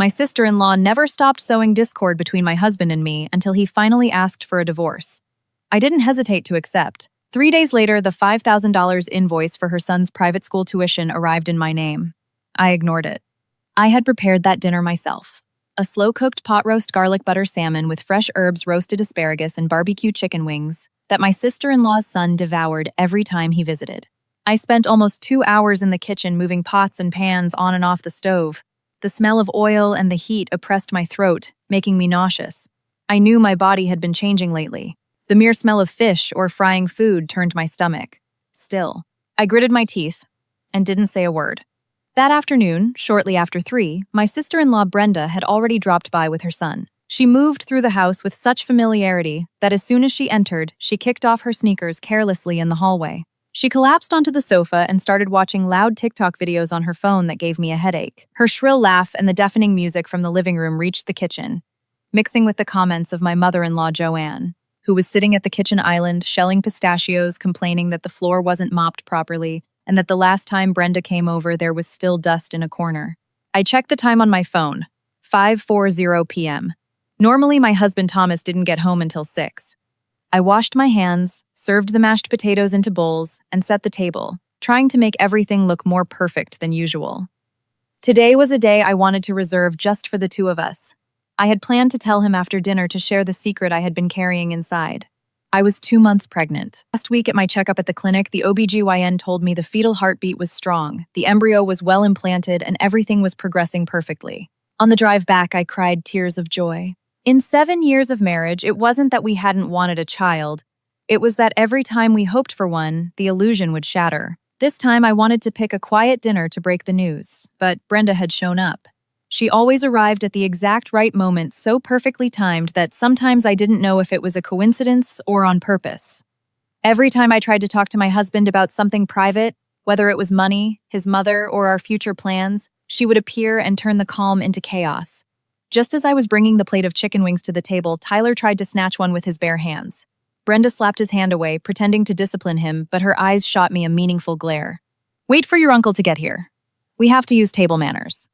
My sister-in-law never stopped sowing discord between my husband and me until he finally asked for a divorce. I didn't hesitate to accept. 3 days later, the $5,000 invoice for her son's private school tuition arrived in my name. I ignored it. I had prepared that dinner myself. A slow-cooked pot-roast garlic butter salmon with fresh herbs, roasted asparagus, and barbecue chicken wings that my sister-in-law's son devoured every time he visited. I spent almost 2 hours in the kitchen moving pots and pans on and off the stove. The smell of oil and the heat oppressed my throat, making me nauseous. I knew my body had been changing lately. The mere smell of fish or frying food turned my stomach. Still, I gritted my teeth and didn't say a word. That afternoon, shortly after 3, my sister-in-law Brenda had already dropped by with her son. She moved through the house with such familiarity that as soon as she entered, she kicked off her sneakers carelessly in the hallway. She collapsed onto the sofa and started watching loud TikTok videos on her phone that gave me a headache. Her shrill laugh and the deafening music from the living room reached the kitchen, mixing with the comments of my mother-in-law Joanne, who was sitting at the kitchen island shelling pistachios, complaining that the floor wasn't mopped properly and that the last time Brenda came over there was still dust in a corner. I checked the time on my phone, 5:40 p.m. Normally my husband Thomas didn't get home until 6. I washed my hands, served the mashed potatoes into bowls, and set the table, trying to make everything look more perfect than usual. Today was a day I wanted to reserve just for the two of us. I had planned to tell him after dinner to share the secret I had been carrying inside. I was 2 months pregnant. Last week at my checkup at the clinic, the OBGYN told me the fetal heartbeat was strong, the embryo was well implanted, and everything was progressing perfectly. On the drive back, I cried tears of joy. In 7 years of marriage, it wasn't that we hadn't wanted a child. It was that every time we hoped for one, the illusion would shatter. This time, I wanted to pick a quiet dinner to break the news, but Brenda had shown up. She always arrived at the exact right moment, so perfectly timed that sometimes I didn't know if it was a coincidence or on purpose. Every time I tried to talk to my husband about something private, whether it was money, his mother, or our future plans, she would appear and turn the calm into chaos. Just as I was bringing the plate of chicken wings to the table, Tyler tried to snatch one with his bare hands. Brenda slapped his hand away, pretending to discipline him, but her eyes shot me a meaningful glare. "Wait for your uncle to get here. We have to use table manners."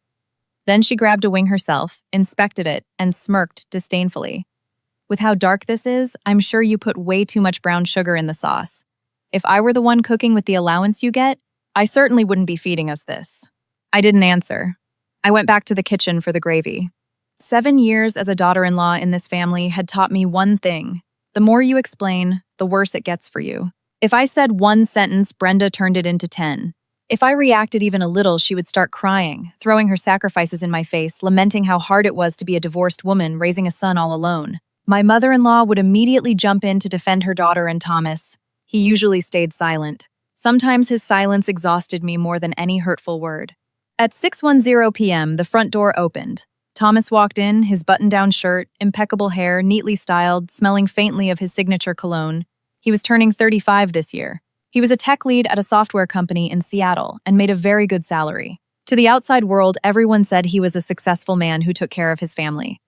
Then she grabbed a wing herself, inspected it, and smirked disdainfully. "With how dark this is, I'm sure you put way too much brown sugar in the sauce. If I were the one cooking with the allowance you get, I certainly wouldn't be feeding us this." I didn't answer. I went back to the kitchen for the gravy. 7 years as a daughter-in-law in this family had taught me one thing. The more you explain, the worse it gets for you. If I said one sentence, Brenda turned it into 10. If I reacted even a little, she would start crying, throwing her sacrifices in my face, lamenting how hard it was to be a divorced woman raising a son all alone. My mother-in-law would immediately jump in to defend her daughter and Thomas. He usually stayed silent. Sometimes his silence exhausted me more than any hurtful word. At 6:10 p.m., the front door opened. Thomas walked in, his button-down shirt, impeccable hair, neatly styled, smelling faintly of his signature cologne. He was turning 35 this year. He was a tech lead at a software company in Seattle and made a very good salary. To the outside world, everyone said he was a successful man who took care of his family.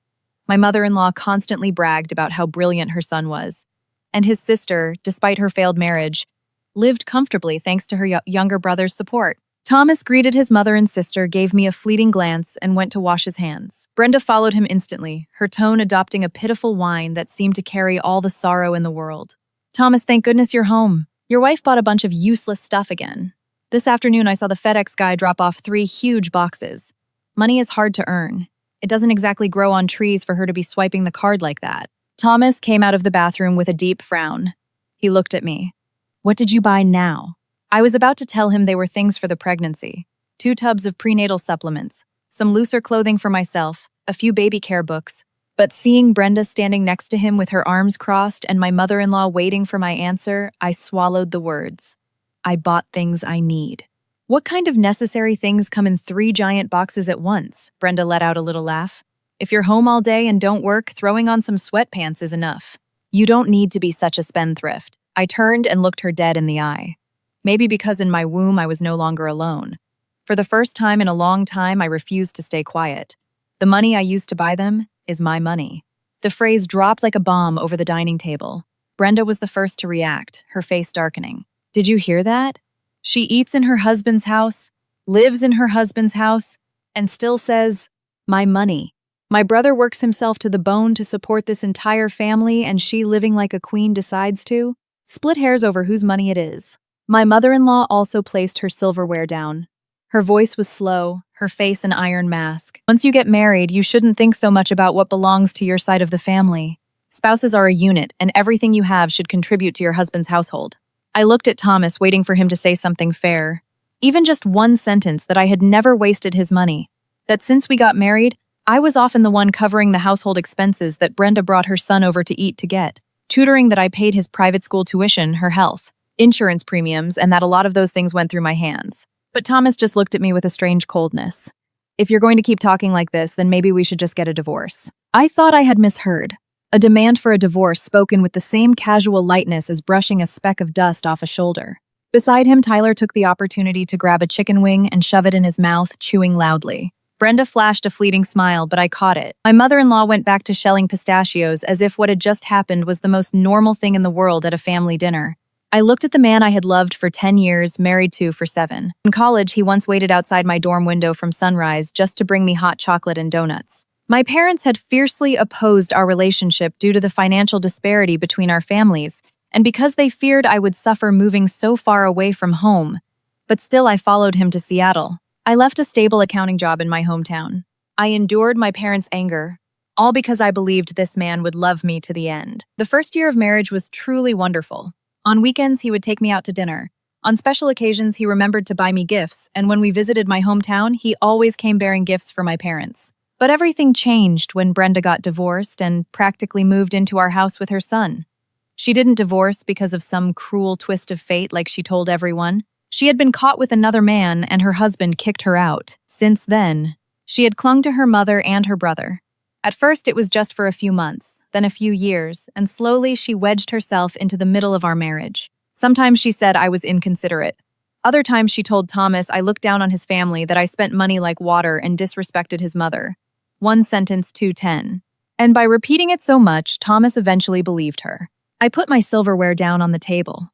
My mother-in-law constantly bragged about how brilliant her son was. And his sister, despite her failed marriage, lived comfortably thanks to her younger brother's support. Thomas greeted his mother and sister, gave me a fleeting glance, and went to wash his hands. Brenda followed him instantly, her tone adopting a pitiful whine that seemed to carry all the sorrow in the world. "Thomas, thank goodness you're home. Your wife bought a bunch of useless stuff again. This afternoon I saw the FedEx guy drop off 3 huge boxes. Money is hard to earn. It doesn't exactly grow on trees for her to be swiping the card like that." Thomas came out of the bathroom with a deep frown. He looked at me. "What did you buy now?" I was about to tell him they were things for the pregnancy. 2 tubs of prenatal supplements, some looser clothing for myself, a few baby care books. But seeing Brenda standing next to him with her arms crossed and my mother-in-law waiting for my answer, I swallowed the words. I bought things I need. "What kind of necessary things come in 3 giant boxes at once?" Brenda let out a little laugh. "If you're home all day and don't work, throwing on some sweatpants is enough. You don't need to be such a spendthrift." I turned and looked her dead in the eye. Maybe because in my womb I was no longer alone. For the first time in a long time, I refused to stay quiet. The money I used to buy them is my money. The phrase dropped like a bomb over the dining table. Brenda was the first to react, her face darkening. "Did you hear that? She eats in her husband's house, lives in her husband's house, and still says, My money. My brother works himself to the bone to support this entire family, and she, living like a queen, decides to split hairs over whose money it is. My mother-in-law also placed her silverware down. Her voice was slow, her face an iron mask. Once you get married, you shouldn't think so much about what belongs to your side of the family. Spouses are a unit, and everything you have should contribute to your husband's household. I looked at Thomas, waiting for him to say something fair. Even just one sentence that I had never wasted his money. That since we got married, I was often the one covering the household expenses that Brenda brought her son over to eat to get. Tutoring that I paid his private school tuition, her health, insurance premiums, and that a lot of those things went through my hands. But Thomas just looked at me with a strange coldness. If you're going to keep talking like this, then maybe we should just get a divorce. I thought I had misheard. A demand for a divorce spoken with the same casual lightness as brushing a speck of dust off a shoulder. Beside him, Tyler took the opportunity to grab a chicken wing and shove it in his mouth, chewing loudly. Brenda flashed a fleeting smile, but I caught it. My mother-in-law went back to shelling pistachios as if what had just happened was the most normal thing in the world at a family dinner. I looked at the man I had loved for 10 years, married to for 7. In college, he once waited outside my dorm window from sunrise just to bring me hot chocolate and donuts. My parents had fiercely opposed our relationship due to the financial disparity between our families, and because they feared I would suffer moving so far away from home. But still, I followed him to Seattle. I left a stable accounting job in my hometown. I endured my parents' anger, all because I believed this man would love me to the end. The first year of marriage was truly wonderful. On weekends, he would take me out to dinner. On special occasions, he remembered to buy me gifts, and when we visited my hometown, he always came bearing gifts for my parents. But everything changed when Brenda got divorced and practically moved into our house with her son. She didn't divorce because of some cruel twist of fate like she told everyone. She had been caught with another man, and her husband kicked her out. Since then, she had clung to her mother and her brother. At first, it was just for a few months, then a few years, and slowly she wedged herself into the middle of our marriage. Sometimes she said I was inconsiderate. Other times she told Thomas I looked down on his family, that I spent money like water and disrespected his mother. One sentence, 210. And by repeating it so much, Thomas eventually believed her. I put my silverware down on the table.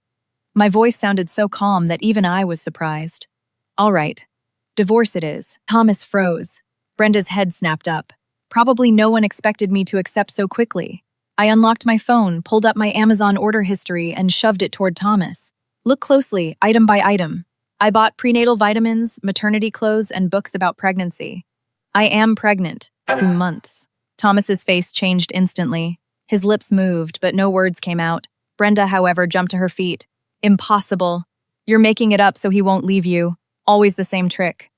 My voice sounded so calm that even I was surprised. All right. Divorce it is. Thomas froze. Brenda's head snapped up. Probably no one expected me to accept so quickly. I unlocked my phone, pulled up my Amazon order history, and shoved it toward Thomas. Look closely, item by item. I bought prenatal vitamins, maternity clothes, and books about pregnancy. I am pregnant. 2 months. Thomas's face changed instantly. His lips moved, but no words came out. Brenda, however, jumped to her feet. Impossible. You're making it up so he won't leave you. Always the same trick.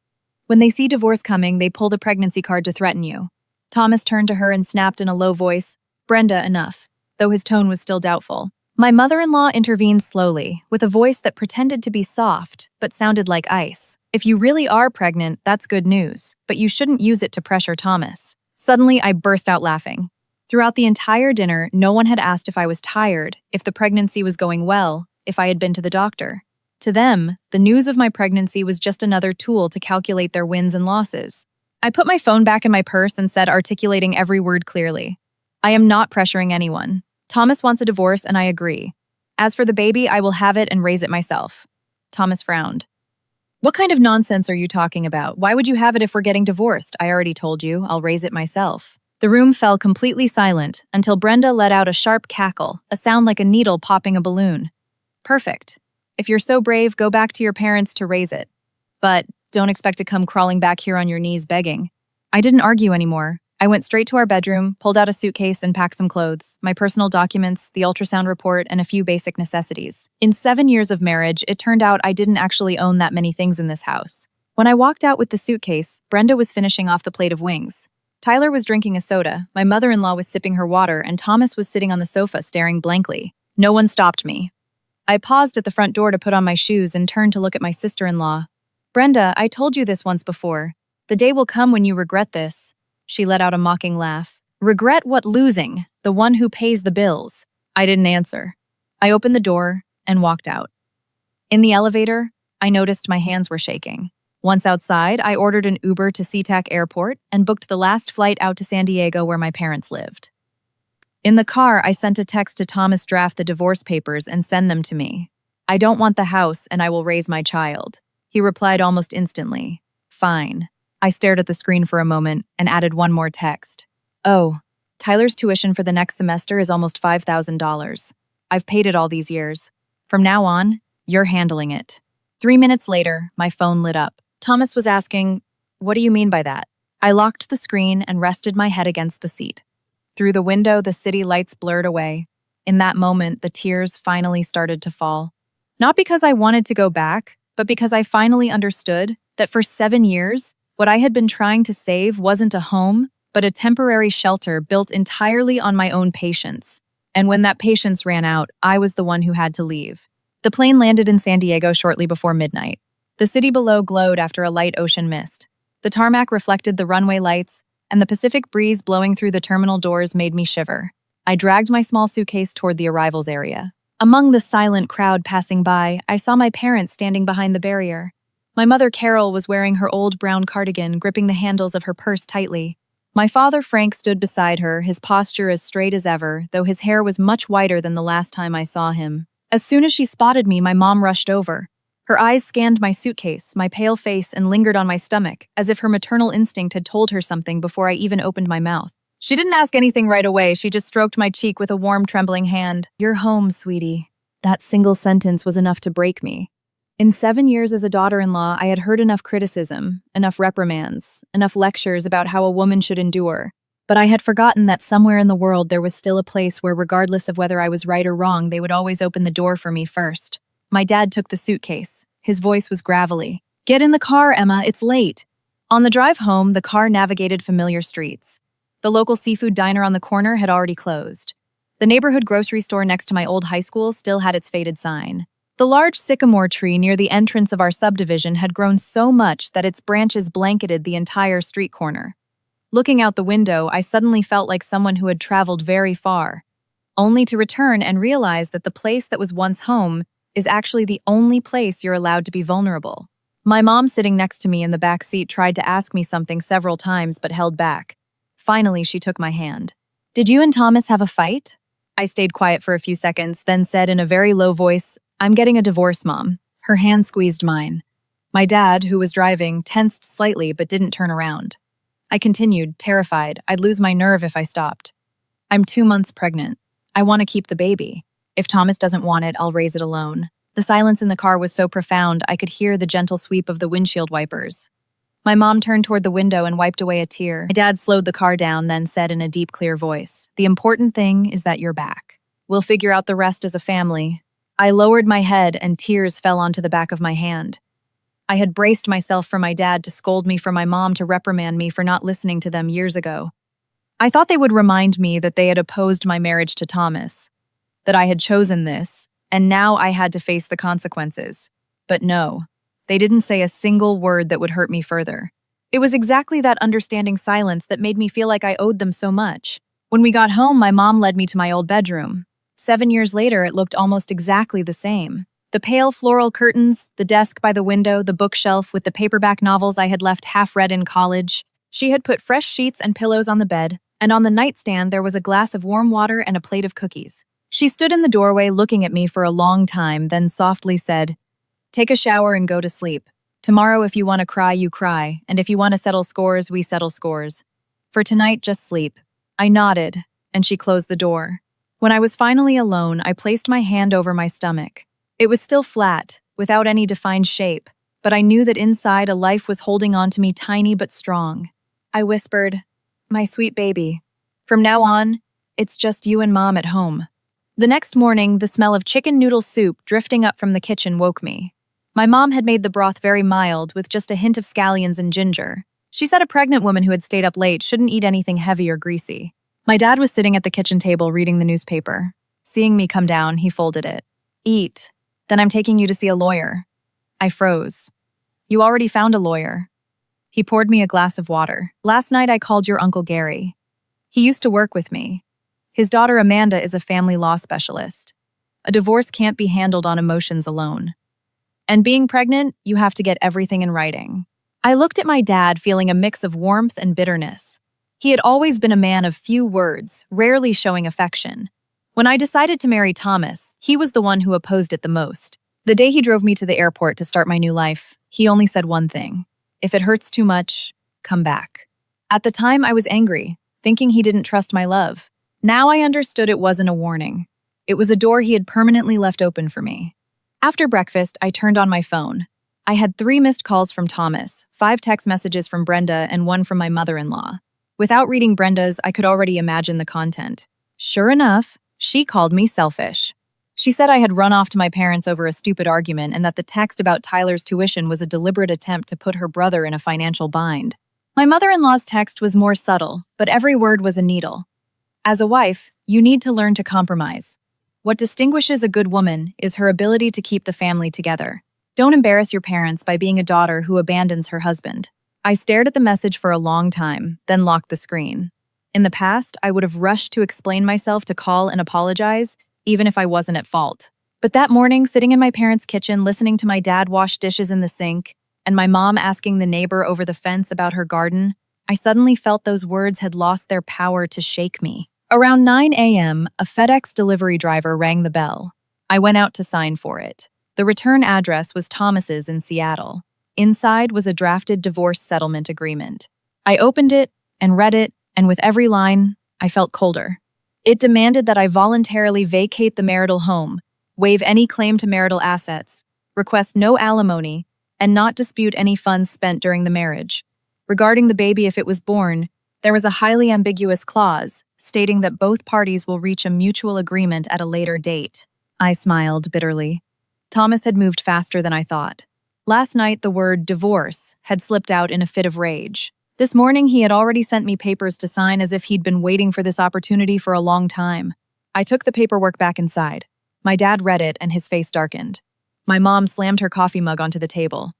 When they see divorce coming, they pull the pregnancy card to threaten you. Thomas turned to her and snapped in a low voice, Brenda, enough, though his tone was still doubtful. My mother-in-law intervened slowly, with a voice that pretended to be soft, but sounded like ice. If you really are pregnant, that's good news, but you shouldn't use it to pressure Thomas. Suddenly, I burst out laughing. Throughout the entire dinner, no one had asked if I was tired, if the pregnancy was going well, if I had been to the doctor. To them, the news of my pregnancy was just another tool to calculate their wins and losses. I put my phone back in my purse and said, articulating every word clearly, I am not pressuring anyone. Thomas wants a divorce, and I agree. As for the baby, I will have it and raise it myself. Thomas frowned. What kind of nonsense are you talking about? Why would you have it if we're getting divorced? I already told you, I'll raise it myself. The room fell completely silent until Brenda let out a sharp cackle, a sound like a needle popping a balloon. Perfect. If you're so brave, go back to your parents to raise it. But don't expect to come crawling back here on your knees begging. I didn't argue anymore. I went straight to our bedroom, pulled out a suitcase and packed some clothes, my personal documents, the ultrasound report, and a few basic necessities. In 7 years of marriage, it turned out I didn't actually own that many things in this house. When I walked out with the suitcase, Brenda was finishing off the plate of wings. Tyler was drinking a soda, my mother-in-law was sipping her water, and Thomas was sitting on the sofa staring blankly. No one stopped me. I paused at the front door to put on my shoes and turned to look at my sister-in-law. Brenda, I told you this once before. The day will come when you regret this. She let out a mocking laugh. Regret what? Losing, the one who pays the bills. I didn't answer. I opened the door and walked out. In the elevator, I noticed my hands were shaking. Once outside, I ordered an Uber to SeaTac Airport and booked the last flight out to San Diego where my parents lived. In the car, I sent a text to Thomas, draft the divorce papers and send them to me. I don't want the house and I will raise my child. He replied almost instantly. Fine. I stared at the screen for a moment and added one more text. Oh, Tyler's tuition for the next semester is almost $5,000. I've paid it all these years. From now on, you're handling it. 3 minutes later, my phone lit up. Thomas was asking, "What do you mean by that?" I locked the screen and rested my head against the seat. Through the window, the city lights blurred away. In that moment, the tears finally started to fall. Not because I wanted to go back, but because I finally understood that for 7 years, what I had been trying to save wasn't a home, but a temporary shelter built entirely on my own patience. And when that patience ran out, I was the one who had to leave. The plane landed in San Diego shortly before midnight. The city below glowed after a light ocean mist. The tarmac reflected the runway lights, and the Pacific breeze blowing through the terminal doors made me shiver. I dragged my small suitcase toward the arrivals area. Among the silent crowd passing by, I saw my parents standing behind the barrier. My mother, Carol, was wearing her old brown cardigan, gripping the handles of her purse tightly. My father, Frank, stood beside her, his posture as straight as ever, though his hair was much whiter than the last time I saw him. As soon as she spotted me, my mom rushed over. Her eyes scanned my suitcase, my pale face, and lingered on my stomach, as if her maternal instinct had told her something before I even opened my mouth. She didn't ask anything right away, she just stroked my cheek with a warm, trembling hand. "You're home, sweetie." That single sentence was enough to break me. In 7 years as a daughter-in-law, I had heard enough criticism, enough reprimands, enough lectures about how a woman should endure. But I had forgotten that somewhere in the world there was still a place where, regardless of whether I was right or wrong, they would always open the door for me first. My dad took the suitcase. His voice was gravelly. "Get in the car, Emma, it's late." On the drive home, the car navigated familiar streets. The local seafood diner on the corner had already closed. The neighborhood grocery store next to my old high school still had its faded sign. The large sycamore tree near the entrance of our subdivision had grown so much that its branches blanketed the entire street corner. Looking out the window, I suddenly felt like someone who had traveled very far, only to return and realize that the place that was once home is actually the only place you're allowed to be vulnerable. My mom, sitting next to me in the back seat, tried to ask me something several times but held back. Finally, she took my hand. "Did you and Thomas have a fight?" I stayed quiet for a few seconds, then said in a very low voice, "I'm getting a divorce, Mom." Her hand squeezed mine. My dad, who was driving, tensed slightly but didn't turn around. I continued, terrified. I'd lose my nerve if I stopped. "I'm 2 months pregnant. I want to keep the baby. If Thomas doesn't want it, I'll raise it alone." The silence in the car was so profound, I could hear the gentle sweep of the windshield wipers. My mom turned toward the window and wiped away a tear. My dad slowed the car down, then said in a deep, clear voice, "The important thing is that you're back. We'll figure out the rest as a family." I lowered my head and tears fell onto the back of my hand. I had braced myself for my dad to scold me, for my mom to reprimand me for not listening to them years ago. I thought they would remind me that they had opposed my marriage to Thomas, that I had chosen this, and now I had to face the consequences. But no, they didn't say a single word that would hurt me further. It was exactly that understanding silence that made me feel like I owed them so much. When we got home, my mom led me to my old bedroom. 7 years later, it looked almost exactly the same. The pale floral curtains, the desk by the window, the bookshelf with the paperback novels I had left half-read in college. She had put fresh sheets and pillows on the bed, and on the nightstand there was a glass of warm water and a plate of cookies. She stood in the doorway looking at me for a long time, then softly said, "Take a shower and go to sleep. Tomorrow, if you want to cry, you cry, and if you want to settle scores, we settle scores. For tonight, just sleep." I nodded, and she closed the door. When I was finally alone, I placed my hand over my stomach. It was still flat, without any defined shape, but I knew that inside a life was holding on to me, tiny but strong. I whispered, "My sweet baby. From now on, it's just you and Mom at home." The next morning, the smell of chicken noodle soup drifting up from the kitchen woke me. My mom had made the broth very mild, with just a hint of scallions and ginger. She said a pregnant woman who had stayed up late shouldn't eat anything heavy or greasy. My dad was sitting at the kitchen table reading the newspaper. Seeing me come down, he folded it. "Eat. Then I'm taking you to see a lawyer." I froze. "You already found a lawyer." He poured me a glass of water. "Last night I called your Uncle Gary. He used to work with me. His daughter Amanda is a family law specialist. A divorce can't be handled on emotions alone. And being pregnant, you have to get everything in writing." I looked at my dad, feeling a mix of warmth and bitterness. He had always been a man of few words, rarely showing affection. When I decided to marry Thomas, he was the one who opposed it the most. The day he drove me to the airport to start my new life, he only said one thing: "If it hurts too much, come back. At the time, I was angry, thinking he didn't trust my love. Now I understood it wasn't a warning. It was a door he had permanently left open for me. After breakfast, I turned on my phone. I had 3 missed calls from Thomas, 5 text messages from Brenda, and 1 from my mother-in-law. Without reading Brenda's, I could already imagine the content. Sure enough, she called me selfish. She said I had run off to my parents over a stupid argument and that the text about Tyler's tuition was a deliberate attempt to put her brother in a financial bind. My mother-in-law's text was more subtle, but every word was a needle. As a wife, you need to learn to compromise. What distinguishes a good woman is her ability to keep the family together. Don't embarrass your parents by being a daughter who abandons her husband. I stared at the message for a long time, then locked the screen. In the past, I would have rushed to explain myself, to call and apologize, even if I wasn't at fault. But that morning, sitting in my parents' kitchen, listening to my dad wash dishes in the sink, and my mom asking the neighbor over the fence about her garden, I suddenly felt those words had lost their power to shake me. Around 9 a.m., a FedEx delivery driver rang the bell. I went out to sign for it. The return address was Thomas's in Seattle. Inside was a drafted divorce settlement agreement. I opened it and read it, and with every line, I felt colder. It demanded that I voluntarily vacate the marital home, waive any claim to marital assets, request no alimony, and not dispute any funds spent during the marriage. Regarding the baby, if it was born, there was a highly ambiguous clause stating that both parties will reach a mutual agreement at a later date. I smiled bitterly. Thomas had moved faster than I thought. Last night, the word divorce had slipped out in a fit of rage. This morning, he had already sent me papers to sign as if he'd been waiting for this opportunity for a long time. I took the paperwork back inside. My dad read it and his face darkened. My mom slammed her coffee mug onto the table.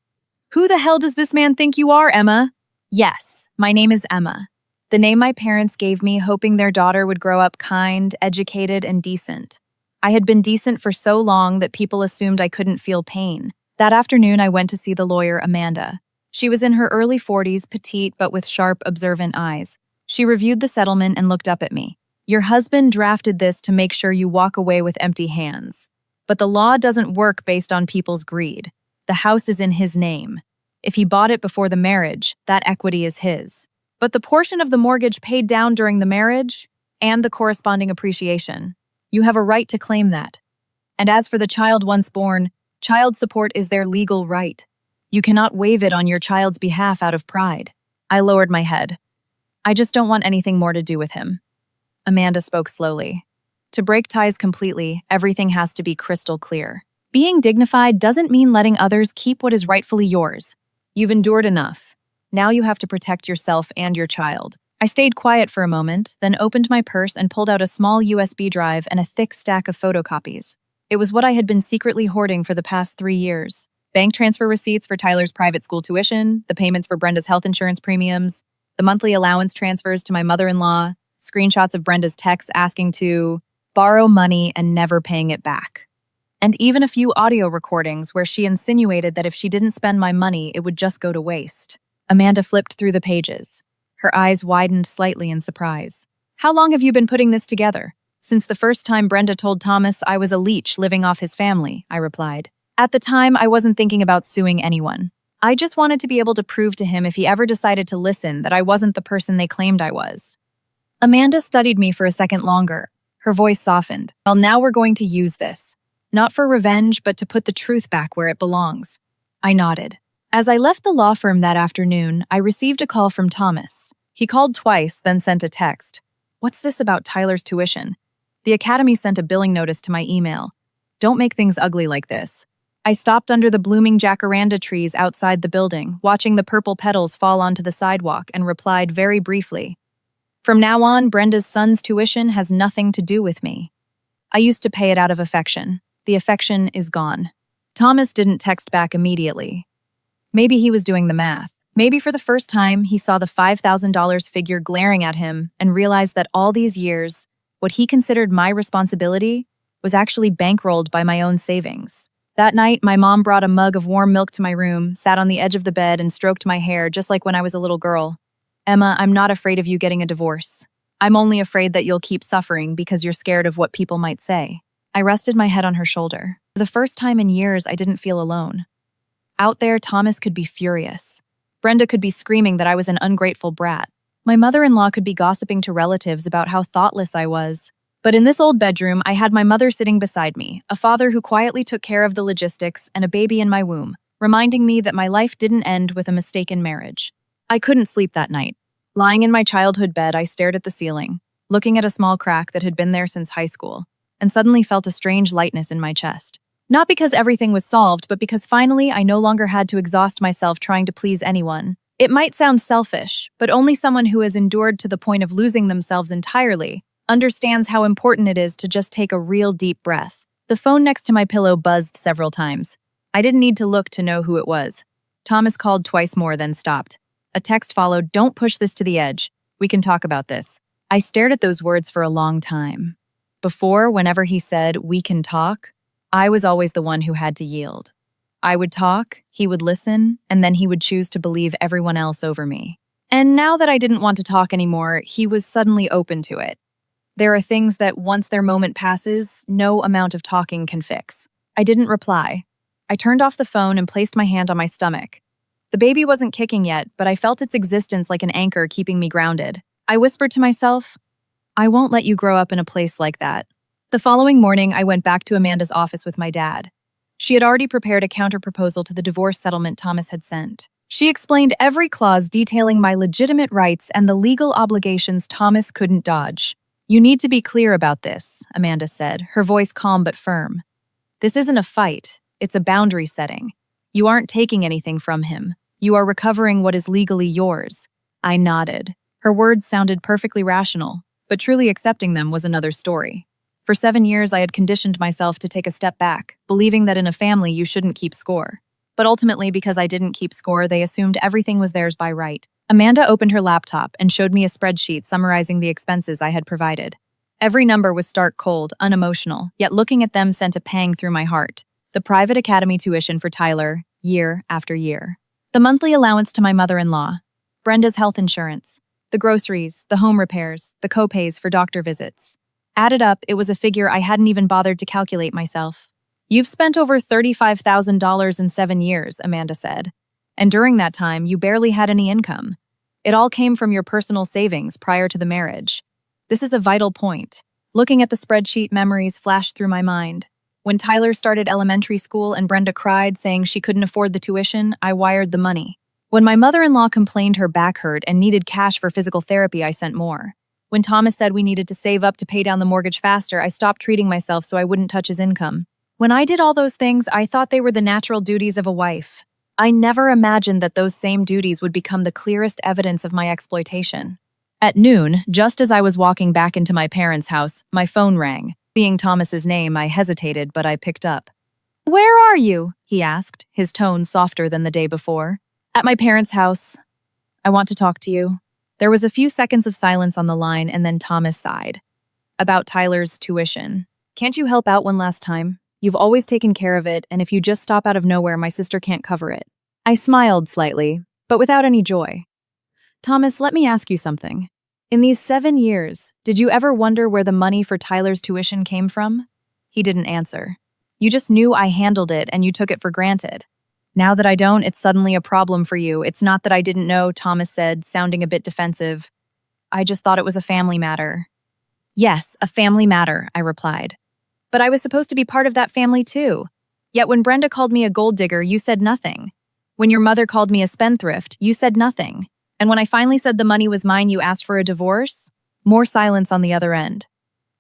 "Who the hell does this man think you are, Emma?" "Yes, my name is Emma. The name my parents gave me, hoping their daughter would grow up kind, educated, and decent. I had been decent for so long that people assumed I couldn't feel pain. That afternoon, I went to see the lawyer, Amanda. She was in her early 40s, petite but with sharp, observant eyes. She reviewed the settlement and looked up at me. "Your husband drafted this to make sure you walk away with empty hands. But the law doesn't work based on people's greed. The house is in his name. If he bought it before the marriage, that equity is his. But the portion of the mortgage paid down during the marriage, and the corresponding appreciation, you have a right to claim that. And as for the child once born, child support is their legal right. You cannot waive it on your child's behalf out of pride." I lowered my head. "I just don't want anything more to do with him." Amanda spoke slowly. "To break ties completely, everything has to be crystal clear. Being dignified doesn't mean letting others keep what is rightfully yours. You've endured enough. Now you have to protect yourself and your child." I stayed quiet for a moment, then opened my purse and pulled out a small USB drive and a thick stack of photocopies. It was what I had been secretly hoarding for the past 3 years. Bank transfer receipts for Tyler's private school tuition, the payments for Brenda's health insurance premiums, the monthly allowance transfers to my mother-in-law, screenshots of Brenda's texts asking to borrow money and never paying it back. And even a few audio recordings where she insinuated that if she didn't spend my money, it would just go to waste. Amanda flipped through the pages. Her eyes widened slightly in surprise. "How long have you been putting this together?" "Since the first time Brenda told Thomas I was a leech living off his family," I replied. "At the time, I wasn't thinking about suing anyone. I just wanted to be able to prove to him, if he ever decided to listen, that I wasn't the person they claimed I was." Amanda studied me for a second longer. Her voice softened. "Well, now we're going to use this. Not for revenge, but to put the truth back where it belongs." I nodded. As I left the law firm that afternoon, I received a call from Thomas. He called twice, then sent a text. "What's this about Tyler's tuition?" "The academy sent a billing notice to my email. Don't make things ugly like this." I stopped under the blooming jacaranda trees outside the building, watching the purple petals fall onto the sidewalk, and replied very briefly, "From now on, Brenda's son's tuition has nothing to do with me. I used to pay it out of affection. The affection is gone." Thomas didn't text back immediately. Maybe he was doing the math. Maybe for the first time, he saw the $5,000 figure glaring at him and realized that all these years, what he considered my responsibility was actually bankrolled by my own savings. That night, my mom brought a mug of warm milk to my room, sat on the edge of the bed, and stroked my hair just like when I was a little girl. "Emma, I'm not afraid of you getting a divorce. I'm only afraid that you'll keep suffering because you're scared of what people might say." I rested my head on her shoulder. For the first time in years, I didn't feel alone. Out there, Thomas could be furious. Brenda could be screaming that I was an ungrateful brat. My mother-in-law could be gossiping to relatives about how thoughtless I was. But in this old bedroom, I had my mother sitting beside me, a father who quietly took care of the logistics, and a baby in my womb, reminding me that my life didn't end with a mistaken marriage. I couldn't sleep that night. Lying in my childhood bed, I stared at the ceiling, looking at a small crack that had been there since high school, and suddenly felt a strange lightness in my chest. Not because everything was solved, but because finally I no longer had to exhaust myself trying to please anyone. It might sound selfish, but only someone who has endured to the point of losing themselves entirely understands how important it is to just take a real deep breath. The phone next to my pillow buzzed several times. I didn't need to look to know who it was. Thomas called twice more, then stopped. A text followed, "Don't push this to the edge. We can talk about this." I stared at those words for a long time. Before, whenever he said, "we can talk," I was always the one who had to yield. I would talk, he would listen, and then he would choose to believe everyone else over me. And now that I didn't want to talk anymore, he was suddenly open to it. There are things that once their moment passes, no amount of talking can fix. I didn't reply. I turned off the phone and placed my hand on my stomach. The baby wasn't kicking yet, but I felt its existence like an anchor keeping me grounded. I whispered to myself, "I won't let you grow up in a place like that." The following morning, I went back to Amanda's office with my dad. She had already prepared a counterproposal to the divorce settlement Thomas had sent. She explained every clause detailing my legitimate rights and the legal obligations Thomas couldn't dodge. "You need to be clear about this," Amanda said, her voice calm but firm. "This isn't a fight, it's a boundary setting. You aren't taking anything from him. You are recovering what is legally yours." I nodded. Her words sounded perfectly rational, but truly accepting them was another story. For 7 years, I had conditioned myself to take a step back, believing that in a family you shouldn't keep score. But ultimately, because I didn't keep score, they assumed everything was theirs by right. Amanda opened her laptop and showed me a spreadsheet summarizing the expenses I had provided. Every number was stark cold, unemotional, yet looking at them sent a pang through my heart. The private academy tuition for Tyler, year after year. The monthly allowance to my mother-in-law. Brenda's health insurance. The groceries, the home repairs, the co-pays for doctor visits. Added up, it was a figure I hadn't even bothered to calculate myself. "You've spent over $35,000 in 7 years, Amanda said. And during that time, you barely had any income. It all came from your personal savings prior to the marriage. This is a vital point." Looking at the spreadsheet, memories flashed through my mind. When Tyler started elementary school and Brenda cried, saying she couldn't afford the tuition, I wired the money. When my mother-in-law complained her back hurt and needed cash for physical therapy, I sent more. When Thomas said we needed to save up to pay down the mortgage faster, I stopped treating myself so I wouldn't touch his income. When I did all those things, I thought they were the natural duties of a wife. I never imagined that those same duties would become the clearest evidence of my exploitation. At noon, just as I was walking back into my parents' house, my phone rang. Seeing Thomas's name, I hesitated, but I picked up. "Where are you?" he asked, his tone softer than the day before. "At my parents' house. I want to talk to you." There was a few seconds of silence on the line, and then Thomas sighed. "About Tyler's tuition. Can't you help out one last time? You've always taken care of it, and if you just stop out of nowhere, my sister can't cover it." I smiled slightly, but without any joy. "Thomas, let me ask you something. In these 7 years, did you ever wonder where the money for Tyler's tuition came from?" He didn't answer. "You just knew I handled it and you took it for granted. Now that I don't, it's suddenly a problem for you. It's not that I didn't know," Thomas said, sounding a bit defensive. "I just thought it was a family matter." "Yes, a family matter," I replied. "But I was supposed to be part of that family too. Yet when Brenda called me a gold digger, you said nothing. When your mother called me a spendthrift, you said nothing. And when I finally said the money was mine, you asked for a divorce?" More silence on the other end.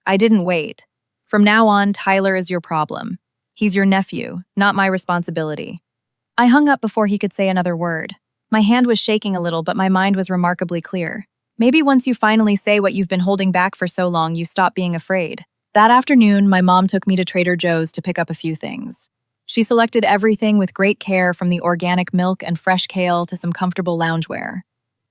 I didn't wait. "From now on, Tyler is your problem. He's your nephew, not my responsibility." I hung up before he could say another word. My hand was shaking a little, but my mind was remarkably clear. Maybe once you finally say what you've been holding back for so long, you stop being afraid. That afternoon, my mom took me to Trader Joe's to pick up a few things. She selected everything with great care, from the organic milk and fresh kale to some comfortable loungewear.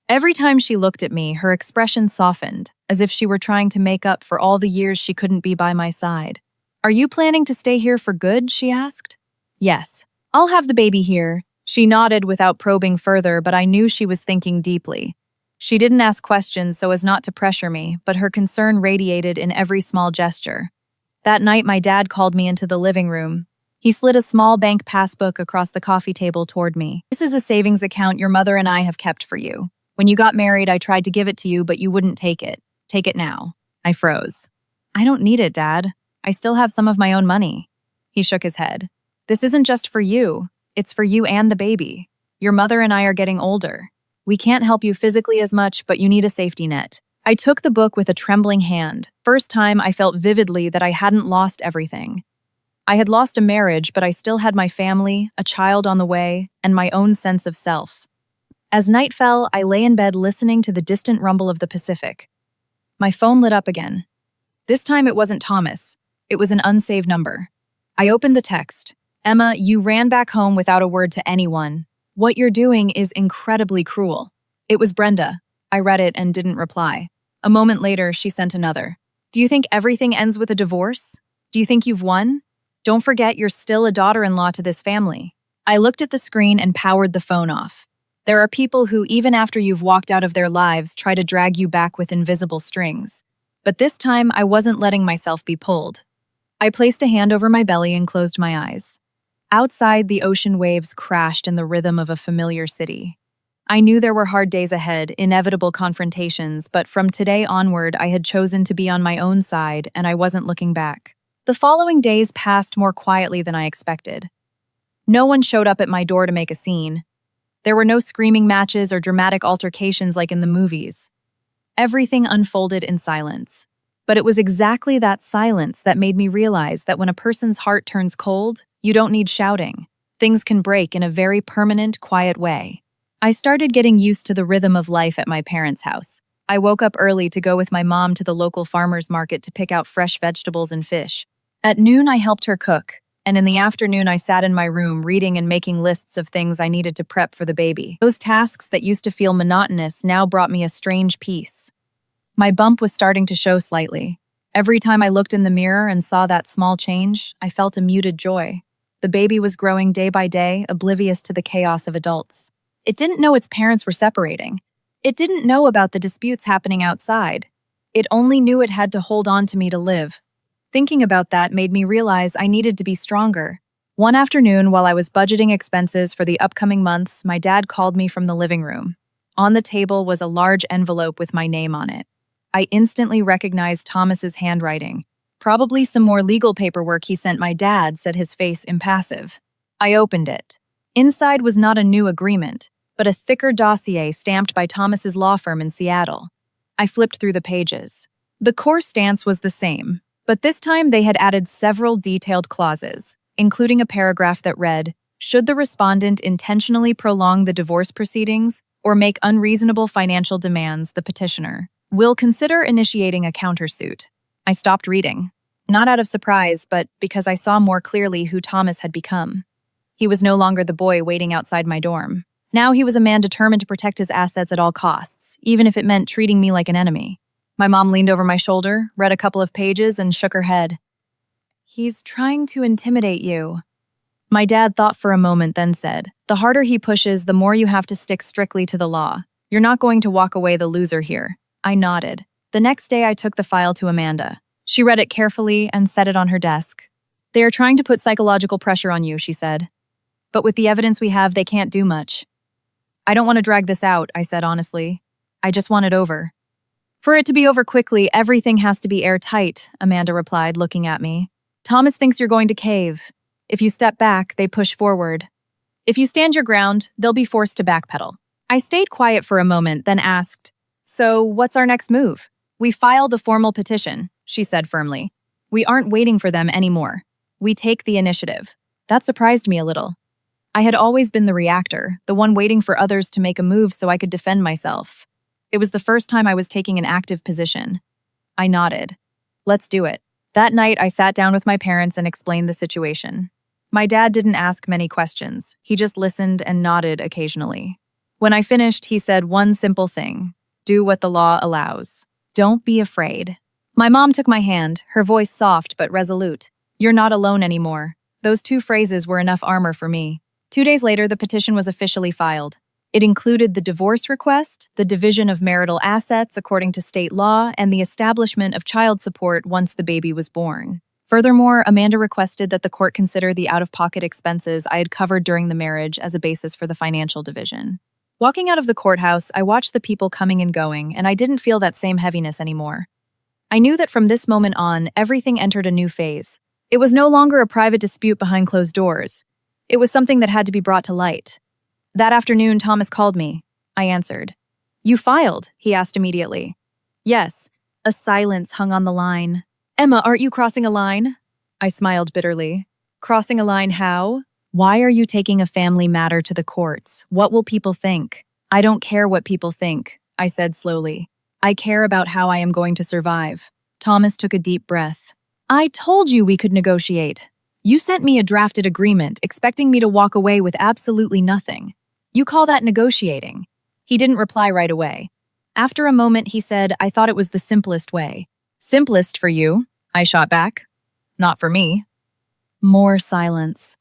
Every time she looked at me, her expression softened, as if she were trying to make up for all the years she couldn't be by my side. "Are you planning to stay here for good?" she asked. "Yes. I'll have the baby here." She nodded without probing further, but I knew she was thinking deeply. She didn't ask questions so as not to pressure me, but her concern radiated in every small gesture. That night, my dad called me into the living room. He slid a small bank passbook across the coffee table toward me. This is a savings account your mother and I have kept for you. When you got married, I tried to give it to you, but you wouldn't take it. Take it now. I froze. I don't need it, Dad. I still have some of my own money. He shook his head. This isn't just for you. It's for you and the baby. Your mother and I are getting older. We can't help you physically as much, but you need a safety net. I took the book with a trembling hand. First time, I felt vividly that I hadn't lost everything. I had lost a marriage, but I still had my family, a child on the way, and my own sense of self. As night fell, I lay in bed listening to the distant rumble of the Pacific. My phone lit up again. This time it wasn't Thomas. It was an unsaved number. I opened the text. Emma, you ran back home without a word to anyone. What you're doing is incredibly cruel. It was Brenda. I read it and didn't reply. A moment later, she sent another. Do you think everything ends with a divorce? Do you think you've won? Don't forget you're still a daughter-in-law to this family. I looked at the screen and powered the phone off. There are people who, even after you've walked out of their lives, try to drag you back with invisible strings. But this time, I wasn't letting myself be pulled. I placed a hand over my belly and closed my eyes. Outside, the ocean waves crashed in the rhythm of a familiar city. I knew there were hard days ahead, inevitable confrontations, but from today onward, I had chosen to be on my own side, and I wasn't looking back. The following days passed more quietly than I expected. No one showed up at my door to make a scene. There were no screaming matches or dramatic altercations like in the movies. Everything unfolded in silence. But it was exactly that silence that made me realize that when a person's heart turns cold, you don't need shouting. Things can break in a very permanent, quiet way. I started getting used to the rhythm of life at my parents' house. I woke up early to go with my mom to the local farmer's market to pick out fresh vegetables and fish. At noon, I helped her cook, and in the afternoon, I sat in my room reading and making lists of things I needed to prep for the baby. Those tasks that used to feel monotonous now brought me a strange peace. My bump was starting to show slightly. Every time I looked in the mirror and saw that small change, I felt a muted joy. The baby was growing day by day, oblivious to the chaos of adults. It didn't know its parents were separating. It didn't know about the disputes happening outside. It only knew it had to hold on to me to live. Thinking about that made me realize I needed to be stronger. One afternoon, while I was budgeting expenses for the upcoming months, my dad called me from the living room. On the table was a large envelope with my name on it. I instantly recognized Thomas's handwriting. Probably some more legal paperwork he sent my dad, said his face impassive. I opened it. Inside was not a new agreement, but a thicker dossier stamped by Thomas's law firm in Seattle. I flipped through the pages. The core stance was the same, but this time they had added several detailed clauses, including a paragraph that read, should the respondent intentionally prolong the divorce proceedings or make unreasonable financial demands, the petitioner will consider initiating a countersuit. I stopped reading, not out of surprise, but because I saw more clearly who Thomas had become. He was no longer the boy waiting outside my dorm. Now he was a man determined to protect his assets at all costs, even if it meant treating me like an enemy. My mom leaned over my shoulder, read a couple of pages, and shook her head. He's trying to intimidate you. My dad thought for a moment, then said, the harder he pushes, the more you have to stick strictly to the law. You're not going to walk away the loser here. I nodded. The next day, I took the file to Amanda. She read it carefully and set it on her desk. They are trying to put psychological pressure on you, she said. But with the evidence we have, they can't do much. I don't want to drag this out, I said honestly. I just want it over. For it to be over quickly, everything has to be airtight, Amanda replied, looking at me. Thomas thinks you're going to cave. If you step back, they push forward. If you stand your ground, they'll be forced to backpedal. I stayed quiet for a moment, then asked, so what's our next move? We file the formal petition, she said firmly. We aren't waiting for them anymore. We take the initiative. That surprised me a little. I had always been the reactor, the one waiting for others to make a move so I could defend myself. It was the first time I was taking an active position. I nodded. Let's do it. That night, I sat down with my parents and explained the situation. My dad didn't ask many questions. He just listened and nodded occasionally. When I finished, he said one simple thing. Do what the law allows. Don't be afraid. My mom took my hand, her voice soft but resolute. You're not alone anymore. Those two phrases were enough armor for me. 2 days later, the petition was officially filed. It included the divorce request, the division of marital assets according to state law, and the establishment of child support once the baby was born. Furthermore, Amanda requested that the court consider the out-of-pocket expenses I had covered during the marriage as a basis for the financial division. Walking out of the courthouse, I watched the people coming and going, and I didn't feel that same heaviness anymore. I knew that from this moment on, everything entered a new phase. It was no longer a private dispute behind closed doors. It was something that had to be brought to light. That afternoon, Thomas called me. I answered. "You filed?" he asked immediately. "Yes." A silence hung on the line. "Emma, aren't you crossing a line?" I smiled bitterly. "Crossing a line how? Why are you taking a family matter to the courts? What will people think?" "I don't care what people think," I said slowly. "I care about how I am going to survive." Thomas took a deep breath. "I told you we could negotiate. You sent me a drafted agreement, expecting me to walk away with absolutely nothing. You call that negotiating?" He didn't reply right away. After a moment, he said, "I thought it was the simplest way." "Simplest for you?" I shot back. "Not for me." More silence.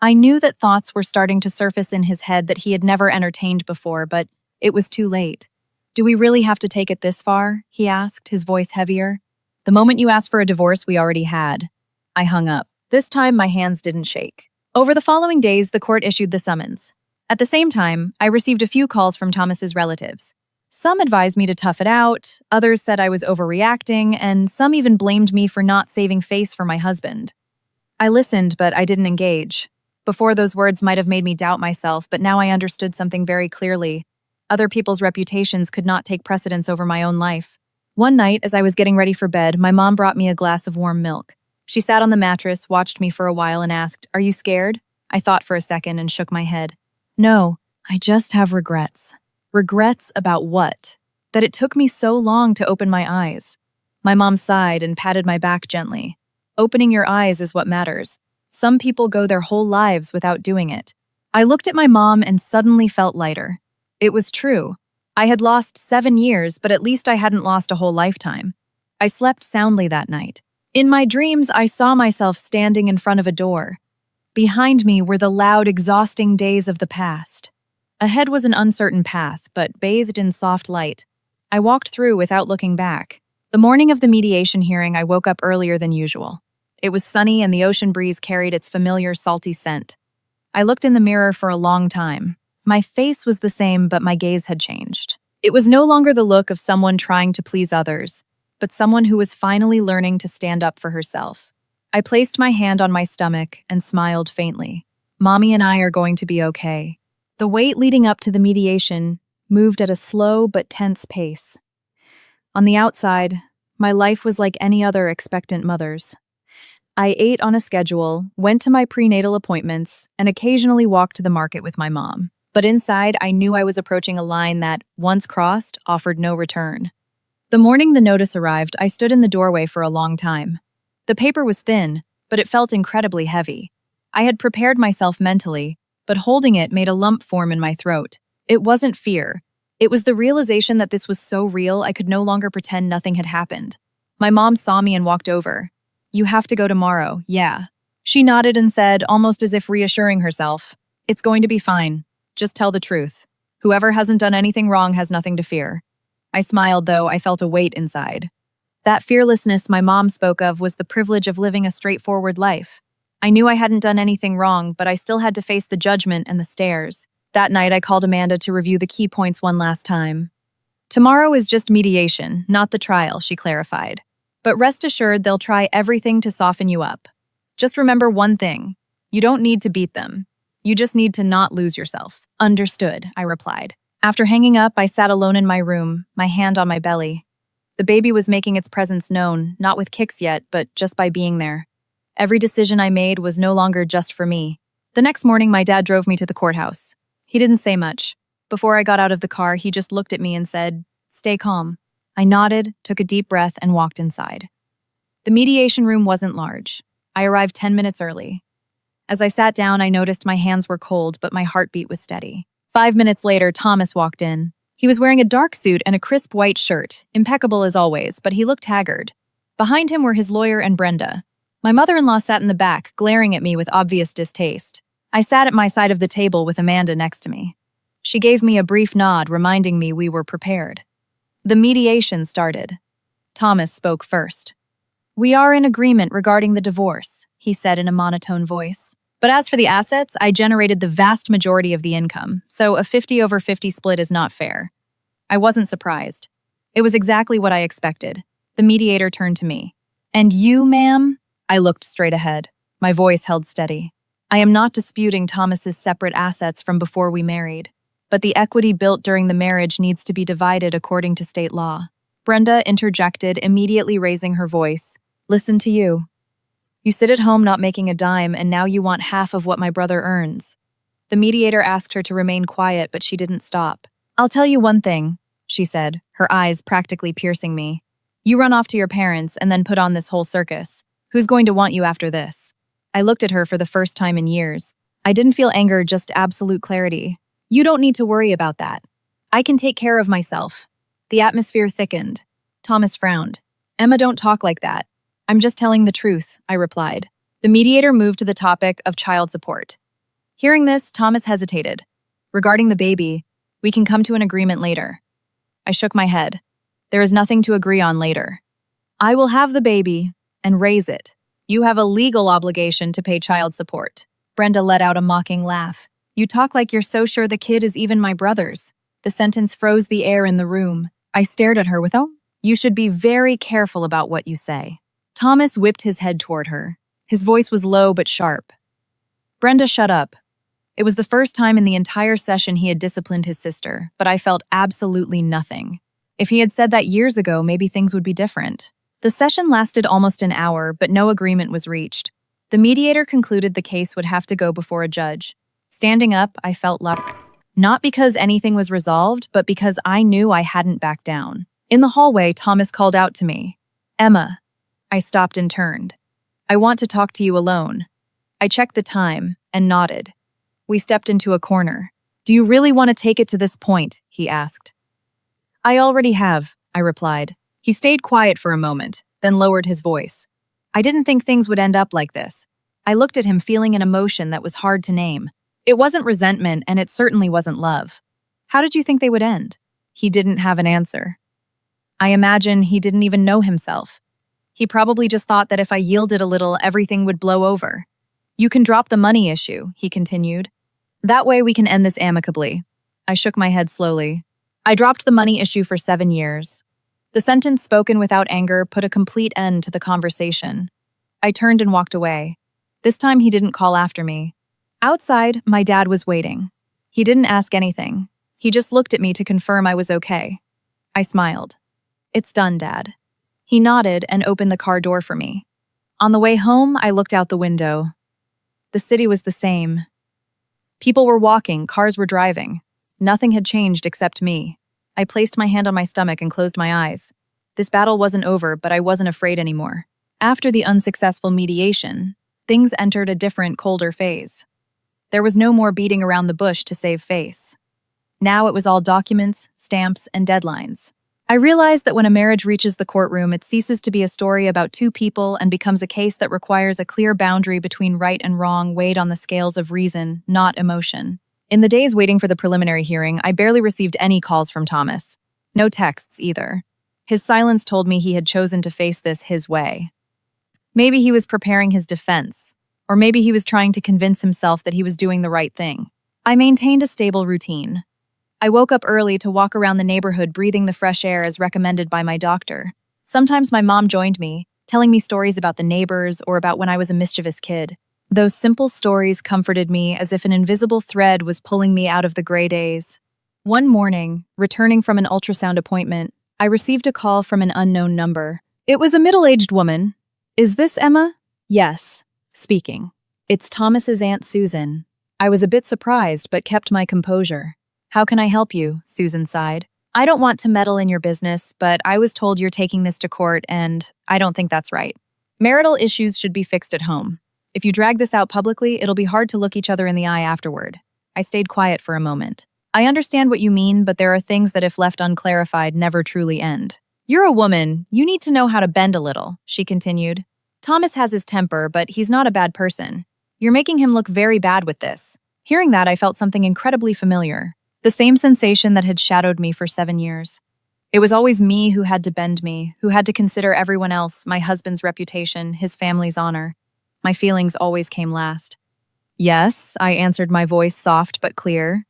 I knew that thoughts were starting to surface in his head that he had never entertained before, but it was too late. "Do we really have to take it this far?" he asked, his voice heavier. "The moment you asked for a divorce, we already had." I hung up. This time, my hands didn't shake. Over the following days, the court issued the summons. At the same time, I received a few calls from Thomas's relatives. Some advised me to tough it out, others said I was overreacting, and some even blamed me for not saving face for my husband. I listened, but I didn't engage. Before, those words might have made me doubt myself, but now I understood something very clearly. Other people's reputations could not take precedence over my own life. One night, as I was getting ready for bed, my mom brought me a glass of warm milk. She sat on the mattress, watched me for a while, and asked, "Are you scared?" I thought for a second and shook my head. "No, I just have regrets." Regrets about what? That it took me so long to open my eyes. My mom sighed and patted my back gently. Opening your eyes is what matters. Some people go their whole lives without doing it. I looked at my mom and suddenly felt lighter. It was true. I had lost 7 years, but at least I hadn't lost a whole lifetime. I slept soundly that night. In my dreams, I saw myself standing in front of a door. Behind me were the loud, exhausting days of the past. Ahead was an uncertain path, but bathed in soft light. I walked through without looking back. The morning of the mediation hearing, I woke up earlier than usual. It was sunny and the ocean breeze carried its familiar salty scent. I looked in the mirror for a long time. My face was the same, but my gaze had changed. It was no longer the look of someone trying to please others, but someone who was finally learning to stand up for herself. I placed my hand on my stomach and smiled faintly. Mommy and I are going to be okay. The wait leading up to the mediation moved at a slow but tense pace. On the outside, my life was like any other expectant mother's. I ate on a schedule, went to my prenatal appointments, and occasionally walked to the market with my mom. But inside, I knew I was approaching a line that, once crossed, offered no return. The morning the notice arrived, I stood in the doorway for a long time. The paper was thin, but it felt incredibly heavy. I had prepared myself mentally, but holding it made a lump form in my throat. It wasn't fear. It was the realization that this was so real I could no longer pretend nothing had happened. My mom saw me and walked over. "You have to go tomorrow, yeah." She nodded and said, almost as if reassuring herself, "It's going to be fine. Just tell the truth. Whoever hasn't done anything wrong has nothing to fear." I smiled, though I felt a weight inside. That fearlessness my mom spoke of was the privilege of living a straightforward life. I knew I hadn't done anything wrong, but I still had to face the judgment and the stares. That night, I called Amanda to review the key points one last time. "Tomorrow is just mediation, not the trial," she clarified. "But rest assured they'll try everything to soften you up. Just remember one thing. You don't need to beat them. You just need to not lose yourself." "Understood," I replied. After hanging up, I sat alone in my room, my hand on my belly. The baby was making its presence known, not with kicks yet, but just by being there. Every decision I made was no longer just for me. The next morning, my dad drove me to the courthouse. He didn't say much. Before I got out of the car, he just looked at me and said, "Stay calm." I nodded, took a deep breath, and walked inside. The mediation room wasn't large. I arrived 10 minutes early. As I sat down, I noticed my hands were cold, but my heartbeat was steady. 5 minutes later, Thomas walked in. He was wearing a dark suit and a crisp white shirt, impeccable as always, but he looked haggard. Behind him were his lawyer and Brenda. My mother-in-law sat in the back, glaring at me with obvious distaste. I sat at my side of the table with Amanda next to me. She gave me a brief nod, reminding me we were prepared. The mediation started. Thomas spoke first. We are in agreement regarding the divorce, he said in a monotone voice. But as for the assets, I generated the vast majority of the income, so a 50-over-50 split is not fair. I wasn't surprised. It was exactly what I expected. The mediator turned to me. And you, ma'am? I looked straight ahead. My voice held steady. I am not disputing Thomas's separate assets from before we married, but the equity built during the marriage needs to be divided according to state law. Brenda interjected, immediately raising her voice. Listen to you. You sit at home not making a dime, and now you want half of what my brother earns. The mediator asked her to remain quiet, but she didn't stop. I'll tell you one thing, she said, her eyes practically piercing me. You run off to your parents and then put on this whole circus. Who's going to want you after this? I looked at her for the first time in years. I didn't feel anger, just absolute clarity. You don't need to worry about that. I can take care of myself. The atmosphere thickened. Thomas frowned. Emma, don't talk like that. I'm just telling the truth, I replied. The mediator moved to the topic of child support. Hearing this, Thomas hesitated. Regarding the baby, we can come to an agreement later. I shook my head. There is nothing to agree on later. I will have the baby and raise it. You have a legal obligation to pay child support. Brenda let out a mocking laugh. You talk like you're so sure the kid is even my brother's. The sentence froze the air in the room. I stared at her with, you should be very careful about what you say. Thomas whipped his head toward her. His voice was low but sharp. Brenda, shut up. It was the first time in the entire session he had disciplined his sister, but I felt absolutely nothing. If he had said that years ago, maybe things would be different. The session lasted almost an hour, but no agreement was reached. The mediator concluded the case would have to go before a judge. Standing up, I felt loud. Not because anything was resolved, but because I knew I hadn't backed down. In the hallway, Thomas called out to me. Emma. I stopped and turned. I want to talk to you alone. I checked the time and nodded. We stepped into a corner. Do you really want to take it to this point? He asked. I already have, I replied. He stayed quiet for a moment, then lowered his voice. I didn't think things would end up like this. I looked at him feeling an emotion that was hard to name. It wasn't resentment, and it certainly wasn't love. How did you think they would end? He didn't have an answer. I imagine he didn't even know himself. He probably just thought that if I yielded a little, everything would blow over. You can drop the money issue, he continued. That way we can end this amicably. I shook my head slowly. I dropped the money issue for 7 years. The sentence spoken without anger put a complete end to the conversation. I turned and walked away. This time he didn't call after me. Outside, my dad was waiting. He didn't ask anything. He just looked at me to confirm I was okay. I smiled. It's done, Dad. He nodded and opened the car door for me. On the way home, I looked out the window. The city was the same. People were walking, cars were driving. Nothing had changed except me. I placed my hand on my stomach and closed my eyes. This battle wasn't over, but I wasn't afraid anymore. After the unsuccessful mediation, things entered a different, colder phase. There was no more beating around the bush to save face. Now it was all documents, stamps, and deadlines. I realized that when a marriage reaches the courtroom, it ceases to be a story about two people and becomes a case that requires a clear boundary between right and wrong weighed on the scales of reason, not emotion. In the days waiting for the preliminary hearing, I barely received any calls from Thomas. No texts either. His silence told me he had chosen to face this his way. Maybe he was preparing his defense, or maybe he was trying to convince himself that he was doing the right thing. I maintained a stable routine. I woke up early to walk around the neighborhood breathing the fresh air as recommended by my doctor. Sometimes my mom joined me, telling me stories about the neighbors or about when I was a mischievous kid. Those simple stories comforted me as if an invisible thread was pulling me out of the gray days. One morning, returning from an ultrasound appointment, I received a call from an unknown number. It was a middle-aged woman. Is this Emma? Yes. Speaking. It's Thomas's Aunt Susan. I was a bit surprised but kept my composure. How can I help you? Susan sighed. I don't want to meddle in your business, but I was told you're taking this to court and I don't think that's right. Marital issues should be fixed at home. If you drag this out publicly, it'll be hard to look each other in the eye afterward. I stayed quiet for a moment. I understand what you mean, but there are things that if left unclarified never truly end. You're a woman. You need to know how to bend a little, she continued. Thomas has his temper, but he's not a bad person. You're making him look very bad with this. Hearing that, I felt something incredibly familiar. The same sensation that had shadowed me for 7 years. It was always me who had to bend me, who had to consider everyone else, my husband's reputation, his family's honor. My feelings always came last. Yes, I answered, my voice soft but clear.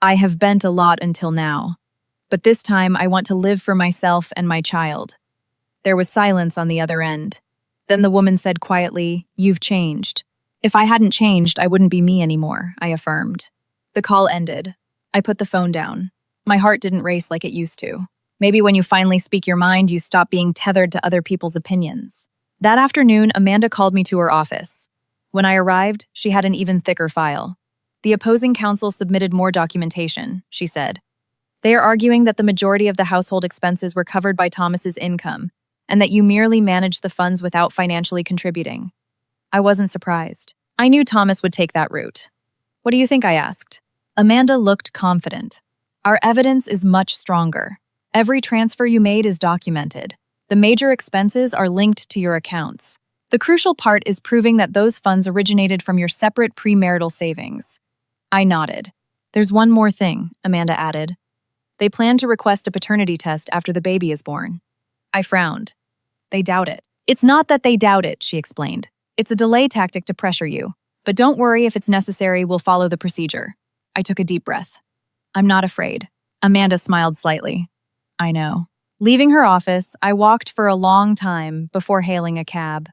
I have bent a lot until now. But this time I want to live for myself and my child. There was silence on the other end. Then the woman said quietly, "You've changed." If I hadn't changed, I wouldn't be me anymore, I affirmed. The call ended. I put the phone down. My heart didn't race like it used to. Maybe when you finally speak your mind, you stop being tethered to other people's opinions. That afternoon, Amanda called me to her office. When I arrived, she had an even thicker file. The opposing counsel submitted more documentation, she said. They are arguing that the majority of the household expenses were covered by Thomas's income, and that you merely managed the funds without financially contributing. I wasn't surprised. I knew Thomas would take that route. What do you think? I asked. Amanda looked confident. Our evidence is much stronger. Every transfer you made is documented. The major expenses are linked to your accounts. The crucial part is proving that those funds originated from your separate premarital savings. I nodded. There's one more thing, Amanda added. They plan to request a paternity test after the baby is born. I frowned. They doubt it. It's not that they doubt it, she explained. It's a delay tactic to pressure you. But don't worry, if it's necessary, we'll follow the procedure. I took a deep breath. I'm not afraid. Amanda smiled slightly. I know. Leaving her office, I walked for a long time before hailing a cab.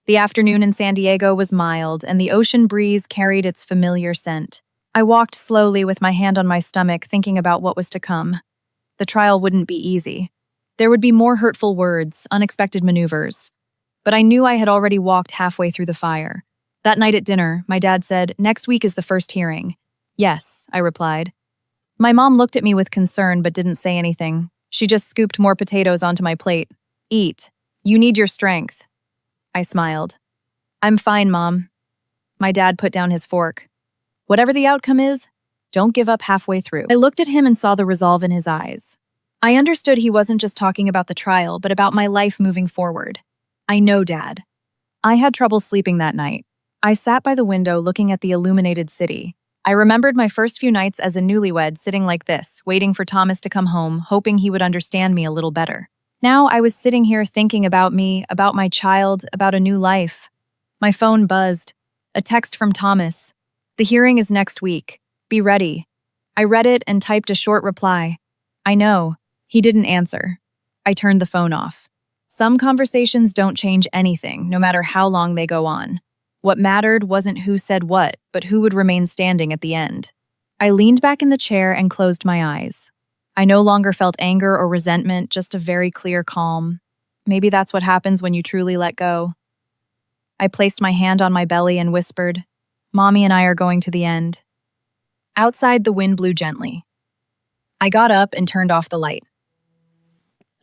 The afternoon in San Diego was mild, and the ocean breeze carried its familiar scent. I walked slowly with my hand on my stomach, thinking about what was to come. The trial wouldn't be easy. There would be more hurtful words, unexpected maneuvers. But I knew I had already walked halfway through the fire. That night at dinner, my dad said, "Next week is the first hearing." Yes, I replied. My mom looked at me with concern but didn't say anything. She just scooped more potatoes onto my plate. Eat. You need your strength. I smiled. I'm fine, Mom. My dad put down his fork. Whatever the outcome is, don't give up halfway through. I looked at him and saw the resolve in his eyes. I understood he wasn't just talking about the trial, but about my life moving forward. I know, Dad. I had trouble sleeping that night. I sat by the window looking at the illuminated city. I remembered my first few nights as a newlywed sitting like this, waiting for Thomas to come home, hoping he would understand me a little better. Now I was sitting here thinking about me, about my child, about a new life. My phone buzzed. A text from Thomas. The hearing is next week. Be ready. I read it and typed a short reply. I know. He didn't answer. I turned the phone off. Some conversations don't change anything, no matter how long they go on. What mattered wasn't who said what, but who would remain standing at the end. I leaned back in the chair and closed my eyes. I no longer felt anger or resentment, just a very clear calm. Maybe that's what happens when you truly let go. I placed my hand on my belly and whispered, "Mommy and I are going to the end." Outside, the wind blew gently. I got up and turned off the light.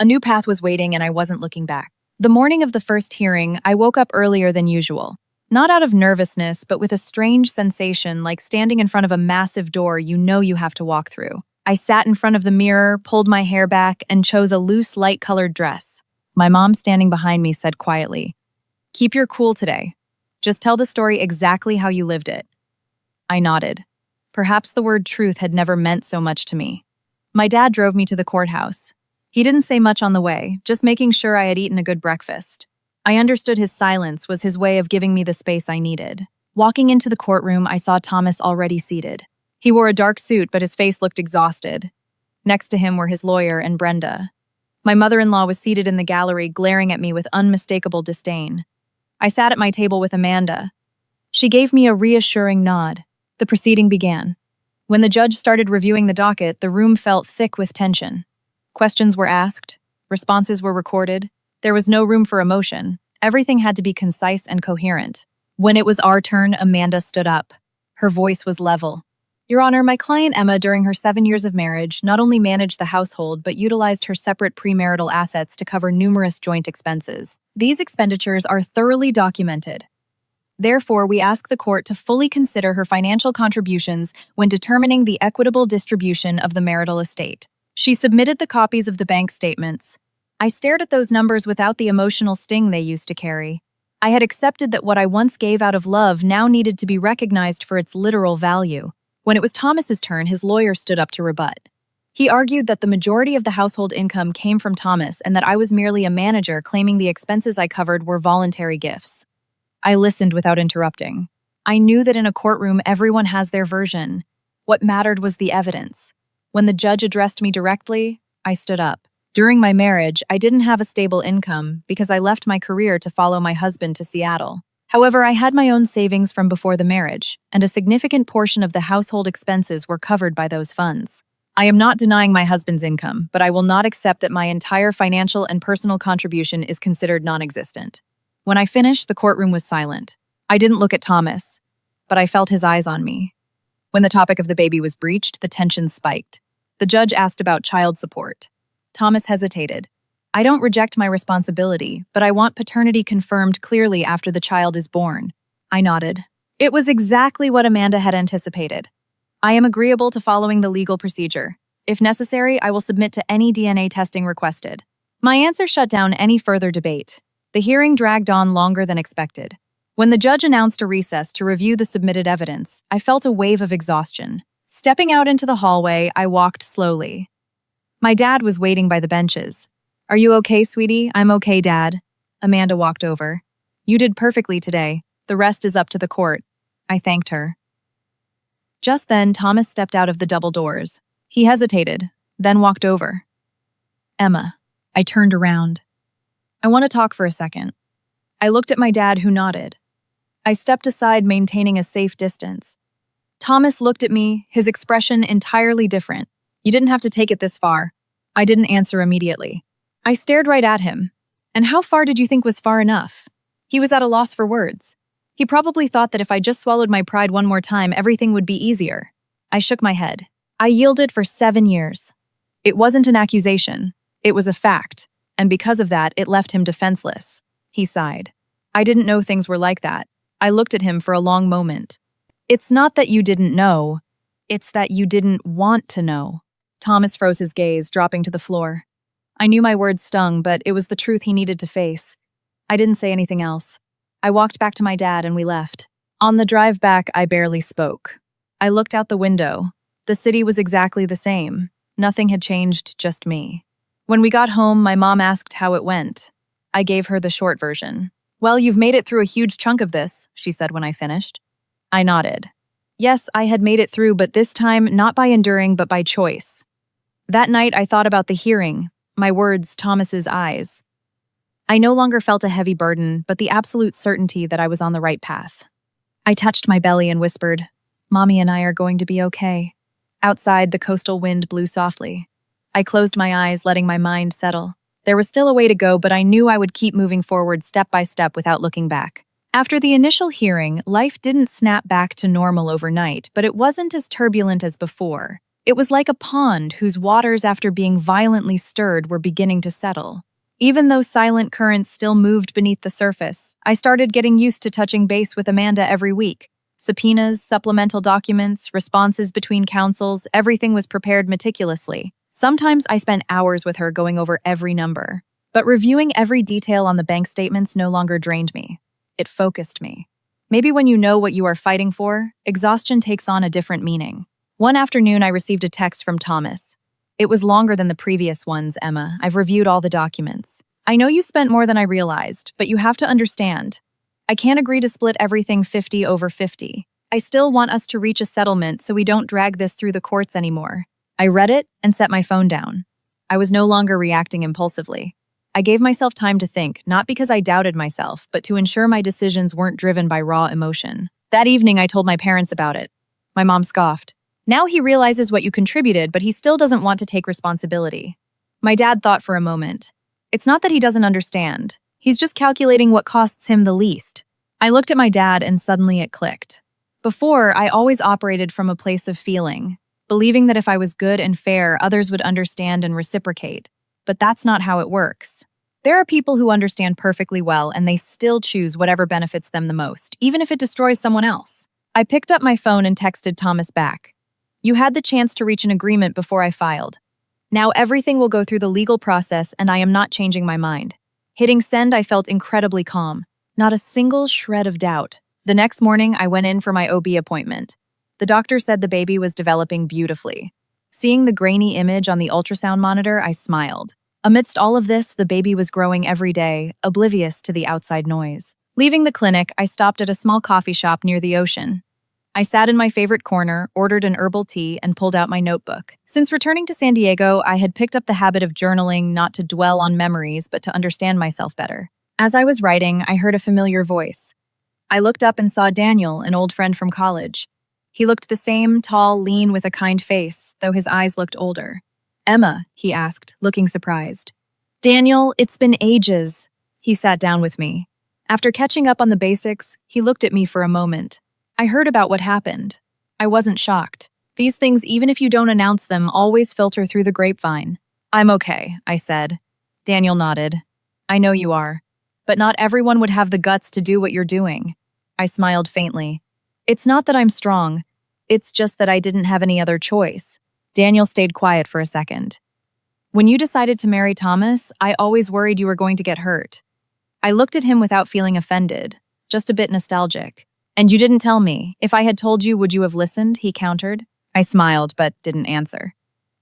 A new path was waiting and I wasn't looking back. The morning of the first hearing, I woke up earlier than usual. Not out of nervousness, but with a strange sensation like standing in front of a massive door you know you have to walk through. I sat in front of the mirror, pulled my hair back, and chose a loose, light-colored dress. My mom, standing behind me, said quietly, "Keep your cool today. Just tell the story exactly how you lived it." I nodded. Perhaps the word truth had never meant so much to me. My dad drove me to the courthouse. He didn't say much on the way, just making sure I had eaten a good breakfast. I understood his silence was his way of giving me the space I needed. Walking into the courtroom, I saw Thomas already seated. He wore a dark suit, but his face looked exhausted. Next to him were his lawyer and Brenda. My mother-in-law was seated in the gallery, glaring at me with unmistakable disdain. I sat at my table with Amanda. She gave me a reassuring nod. The proceeding began. When the judge started reviewing the docket, the room felt thick with tension. Questions were asked. Responses were recorded. There was no room for emotion. Everything had to be concise and coherent. When it was our turn, Amanda stood up. Her voice was level. "Your Honor, my client Emma, during her 7 years of marriage, not only managed the household but utilized her separate premarital assets to cover numerous joint expenses. These expenditures are thoroughly documented. Therefore, we ask the court to fully consider her financial contributions when determining the equitable distribution of the marital estate." She submitted the copies of the bank statements. I stared at those numbers without the emotional sting they used to carry. I had accepted that what I once gave out of love now needed to be recognized for its literal value. When it was Thomas's turn, his lawyer stood up to rebut. He argued that the majority of the household income came from Thomas and that I was merely a manager claiming the expenses I covered were voluntary gifts. I listened without interrupting. I knew that in a courtroom everyone has their version. What mattered was the evidence. When the judge addressed me directly, I stood up. During my marriage, I didn't have a stable income because I left my career to follow my husband to Seattle. However, I had my own savings from before the marriage, and a significant portion of the household expenses were covered by those funds. I am not denying my husband's income, but I will not accept that my entire financial and personal contribution is considered non-existent. When I finished, the courtroom was silent. I didn't look at Thomas, but I felt his eyes on me. When the topic of the baby was breached, the tension spiked. The judge asked about child support. Thomas hesitated. I don't reject my responsibility, but I want paternity confirmed clearly after the child is born. I nodded. It was exactly what Amanda had anticipated. I am agreeable to following the legal procedure. If necessary, I will submit to any DNA testing requested. My answer shut down any further debate. The hearing dragged on longer than expected. When the judge announced a recess to review the submitted evidence, I felt a wave of exhaustion. Stepping out into the hallway, I walked slowly. My dad was waiting by the benches. Are you okay, sweetie? I'm okay, Dad. Amanda walked over. You did perfectly today. The rest is up to the court. I thanked her. Just then, Thomas stepped out of the double doors. He hesitated, then walked over. Emma. I turned around. I want to talk for a second. I looked at my dad, who nodded. I stepped aside, maintaining a safe distance. Thomas looked at me, his expression entirely different. You didn't have to take it this far. I didn't answer immediately. I stared right at him. And how far did you think was far enough? He was at a loss for words. He probably thought that if I just swallowed my pride one more time, everything would be easier. I shook my head. I yielded for 7 years. It wasn't an accusation. It was a fact. And because of that, it left him defenseless. He sighed. I didn't know things were like that. I looked at him for a long moment. It's not that you didn't know. It's that you didn't want to know. Thomas froze his gaze, dropping to the floor. I knew my words stung, but it was the truth he needed to face. I didn't say anything else. I walked back to my dad and we left. On the drive back, I barely spoke. I looked out the window. The city was exactly the same. Nothing had changed, just me. When we got home, my mom asked how it went. I gave her the short version. Well, you've made it through a huge chunk of this, she said when I finished. I nodded. Yes, I had made it through, but this time not by enduring, but by choice. That night, I thought about the hearing, my words, Thomas's eyes. I no longer felt a heavy burden, but the absolute certainty that I was on the right path. I touched my belly and whispered, Mommy and I are going to be okay. Outside, the coastal wind blew softly. I closed my eyes, letting my mind settle. There was still a way to go, but I knew I would keep moving forward step by step without looking back. After the initial hearing, life didn't snap back to normal overnight, but it wasn't as turbulent as before. It was like a pond whose waters, after being violently stirred, were beginning to settle. Even though silent currents still moved beneath the surface, I started getting used to touching base with Amanda every week. Subpoenas, supplemental documents, responses between counsels, everything was prepared meticulously. Sometimes I spent hours with her going over every number. But reviewing every detail on the bank statements no longer drained me. It focused me. Maybe when you know what you are fighting for, exhaustion takes on a different meaning. One afternoon, I received a text from Thomas. It was longer than the previous ones, Emma. I've reviewed all the documents. I know you spent more than I realized, but you have to understand. I can't agree to split everything 50-50. I still want us to reach a settlement so we don't drag this through the courts anymore. I read it and set my phone down. I was no longer reacting impulsively. I gave myself time to think, not because I doubted myself, but to ensure my decisions weren't driven by raw emotion. That evening, I told my parents about it. My mom scoffed. Now he realizes what you contributed, but he still doesn't want to take responsibility. My dad thought for a moment. It's not that he doesn't understand. He's just calculating what costs him the least. I looked at my dad and suddenly it clicked. Before, I always operated from a place of feeling, believing that if I was good and fair, others would understand and reciprocate. But that's not how it works. There are people who understand perfectly well and they still choose whatever benefits them the most, even if it destroys someone else. I picked up my phone and texted Thomas back. You had the chance to reach an agreement before I filed. Now everything will go through the legal process and I am not changing my mind. Hitting send, I felt incredibly calm. Not a single shred of doubt. The next morning, I went in for my OB appointment. The doctor said the baby was developing beautifully. Seeing the grainy image on the ultrasound monitor, I smiled. Amidst all of this, the baby was growing every day, oblivious to the outside noise. Leaving the clinic, I stopped at a small coffee shop near the ocean. I sat in my favorite corner, ordered an herbal tea, and pulled out my notebook. Since returning to San Diego, I had picked up the habit of journaling, not to dwell on memories, but to understand myself better. As I was writing, I heard a familiar voice. I looked up and saw Daniel, an old friend from college. He looked the same, tall, lean, with a kind face, though his eyes looked older. "Emma," he asked, looking surprised. "Daniel, it's been ages." He sat down with me. After catching up on the basics, he looked at me for a moment. I heard about what happened. I wasn't shocked. These things, even if you don't announce them, always filter through the grapevine. "I'm okay," I said. Daniel nodded. "I know you are. But not everyone would have the guts to do what you're doing." I smiled faintly. "It's not that I'm strong. It's just that I didn't have any other choice." Daniel stayed quiet for a second. "When you decided to marry Thomas, I always worried you were going to get hurt." I looked at him without feeling offended, just a bit nostalgic. "And you didn't tell me. If I had told you, would you have listened?" he countered. I smiled, but didn't answer.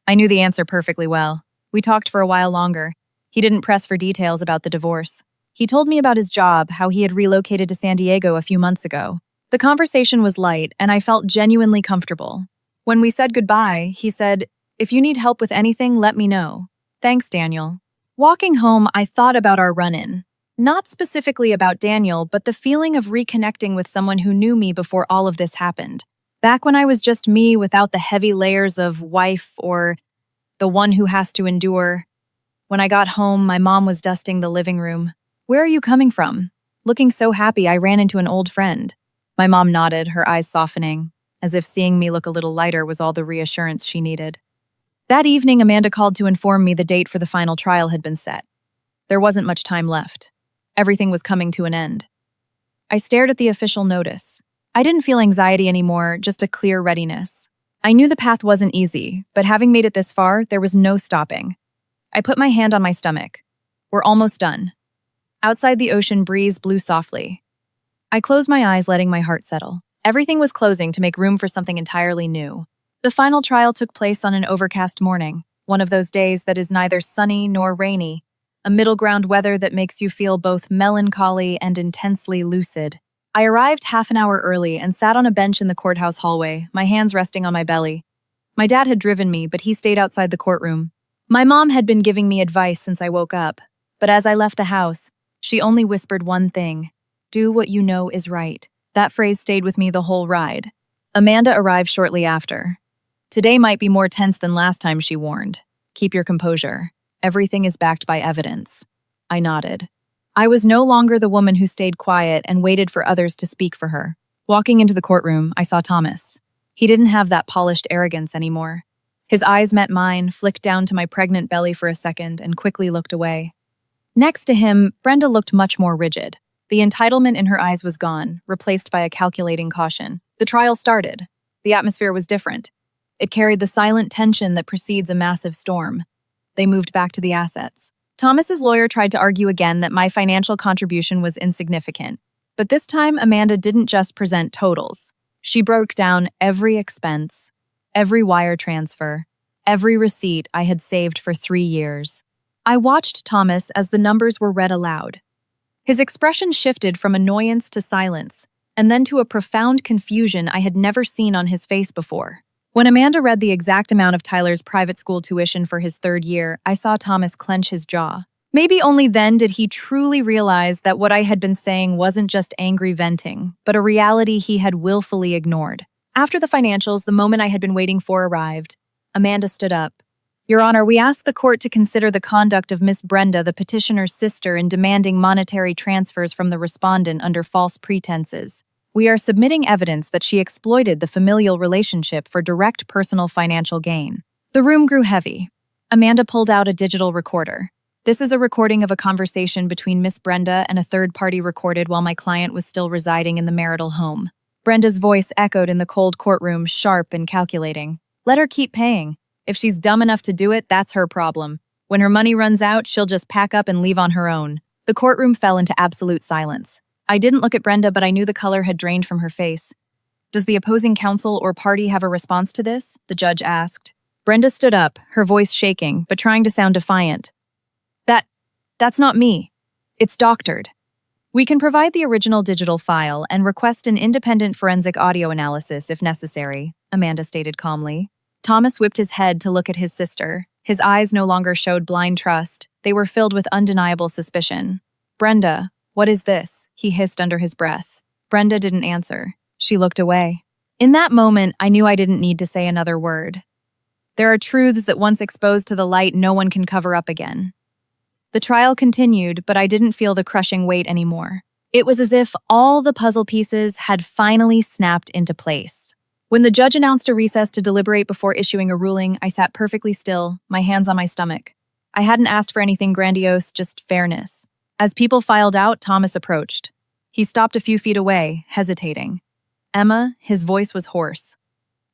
I knew the answer perfectly well. We talked for a while longer. He didn't press for details about the divorce. He told me about his job, how he had relocated to San Diego a few months ago. The conversation was light, and I felt genuinely comfortable. When we said goodbye, he said, "If you need help with anything, let me know." "Thanks, Daniel." Walking home, I thought about our run-in. Not specifically about Daniel, but the feeling of reconnecting with someone who knew me before all of this happened. Back when I was just me without the heavy layers of wife or the one who has to endure. When I got home, my mom was dusting the living room. "Where are you coming from?" Looking so happy, I ran into an old friend. My mom nodded, her eyes softening, as if seeing me look a little lighter was all the reassurance she needed. That evening, Amanda called to inform me the date for the final trial had been set. There wasn't much time left. Everything was coming to an end. I stared at the official notice. I didn't feel anxiety anymore, just a clear readiness. I knew the path wasn't easy, but having made it this far, there was no stopping. I put my hand on my stomach. We're almost done. Outside, the ocean breeze blew softly. I closed my eyes, letting my heart settle. Everything was closing to make room for something entirely new. The final trial took place on an overcast morning, one of those days that is neither sunny nor rainy, a middle ground weather that makes you feel both melancholy and intensely lucid. I arrived half an hour early and sat on a bench in the courthouse hallway, my hands resting on my belly. My dad had driven me, but he stayed outside the courtroom. My mom had been giving me advice since I woke up, but as I left the house, she only whispered one thing: "Do what you know is right." That phrase stayed with me the whole ride. Amanda arrived shortly after. "Today might be more tense than last time," she warned. "Keep your composure. Everything is backed by evidence." I nodded. I was no longer the woman who stayed quiet and waited for others to speak for her. Walking into the courtroom, I saw Thomas. He didn't have that polished arrogance anymore. His eyes met mine, flicked down to my pregnant belly for a second, and quickly looked away. Next to him, Brenda looked much more rigid. The entitlement in her eyes was gone, replaced by a calculating caution. The trial started. The atmosphere was different. It carried the silent tension that precedes a massive storm. They moved back to the assets. Thomas's lawyer tried to argue again that my financial contribution was insignificant. But this time, Amanda didn't just present totals. She broke down every expense, every wire transfer, every receipt I had saved for 3 years. I watched Thomas as the numbers were read aloud. His expression shifted from annoyance to silence, and then to a profound confusion I had never seen on his face before. When Amanda read the exact amount of Tyler's private school tuition for his 3rd year, I saw Thomas clench his jaw. Maybe only then did he truly realize that what I had been saying wasn't just angry venting, but a reality he had willfully ignored. After the financials, the moment I had been waiting for arrived. Amanda stood up. "Your Honor, we ask the court to consider the conduct of Miss Brenda, the petitioner's sister, in demanding monetary transfers from the respondent under false pretenses. We are submitting evidence that she exploited the familial relationship for direct personal financial gain." The room grew heavy. Amanda pulled out a digital recorder. "This is a recording of a conversation between Miss Brenda and a third party recorded while my client was still residing in the marital home." Brenda's voice echoed in the cold courtroom, sharp and calculating. "Let her keep paying. If she's dumb enough to do it, that's her problem. When her money runs out, she'll just pack up and leave on her own." The courtroom fell into absolute silence. I didn't look at Brenda, but I knew the color had drained from her face. "Does the opposing counsel or party have a response to this?" the judge asked. Brenda stood up, her voice shaking, but trying to sound defiant. That's not me. It's doctored. We can provide the original digital file and request an independent forensic audio analysis if necessary, Amanda stated calmly. Thomas whipped his head to look at his sister. His eyes no longer showed blind trust. They were filled with undeniable suspicion. Brenda, what is this? He hissed under his breath. Brenda didn't answer. She looked away. In that moment, I knew I didn't need to say another word. There are truths that once exposed to the light, no one can cover up again. The trial continued, but I didn't feel the crushing weight anymore. It was as if all the puzzle pieces had finally snapped into place. When the judge announced a recess to deliberate before issuing a ruling, I sat perfectly still, my hands on my stomach. I hadn't asked for anything grandiose, just fairness. As people filed out, Thomas approached. He stopped a few feet away, hesitating. Emma, his voice was hoarse.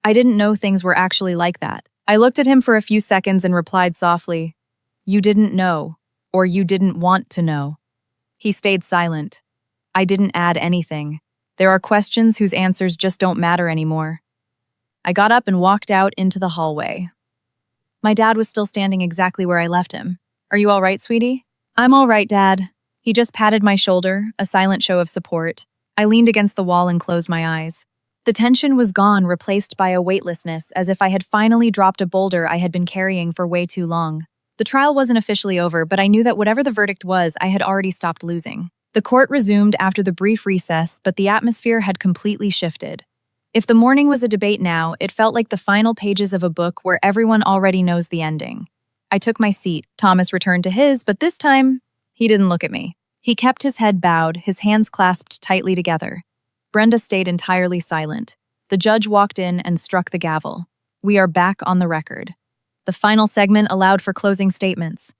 I didn't know things were actually like that. I looked at him for a few seconds and replied softly, "You didn't know. Or you didn't want to know." He stayed silent. I didn't add anything. There are questions whose answers just don't matter anymore. I got up and walked out into the hallway. My dad was still standing exactly where I left him. "Are you all right, sweetie?" "I'm all right, Dad." He just patted my shoulder, a silent show of support. I leaned against the wall and closed my eyes. The tension was gone, replaced by a weightlessness, as if I had finally dropped a boulder I had been carrying for way too long. The trial wasn't officially over, but I knew that whatever the verdict was, I had already stopped losing. The court resumed after the brief recess, but the atmosphere had completely shifted. If the morning was a debate now, it felt like the final pages of a book where everyone already knows the ending. I took my seat. Thomas returned to his, but this time, he didn't look at me. He kept his head bowed, his hands clasped tightly together. Brenda stayed entirely silent. The judge walked in and struck the gavel. We are back on the record. The final segment allowed for closing statements.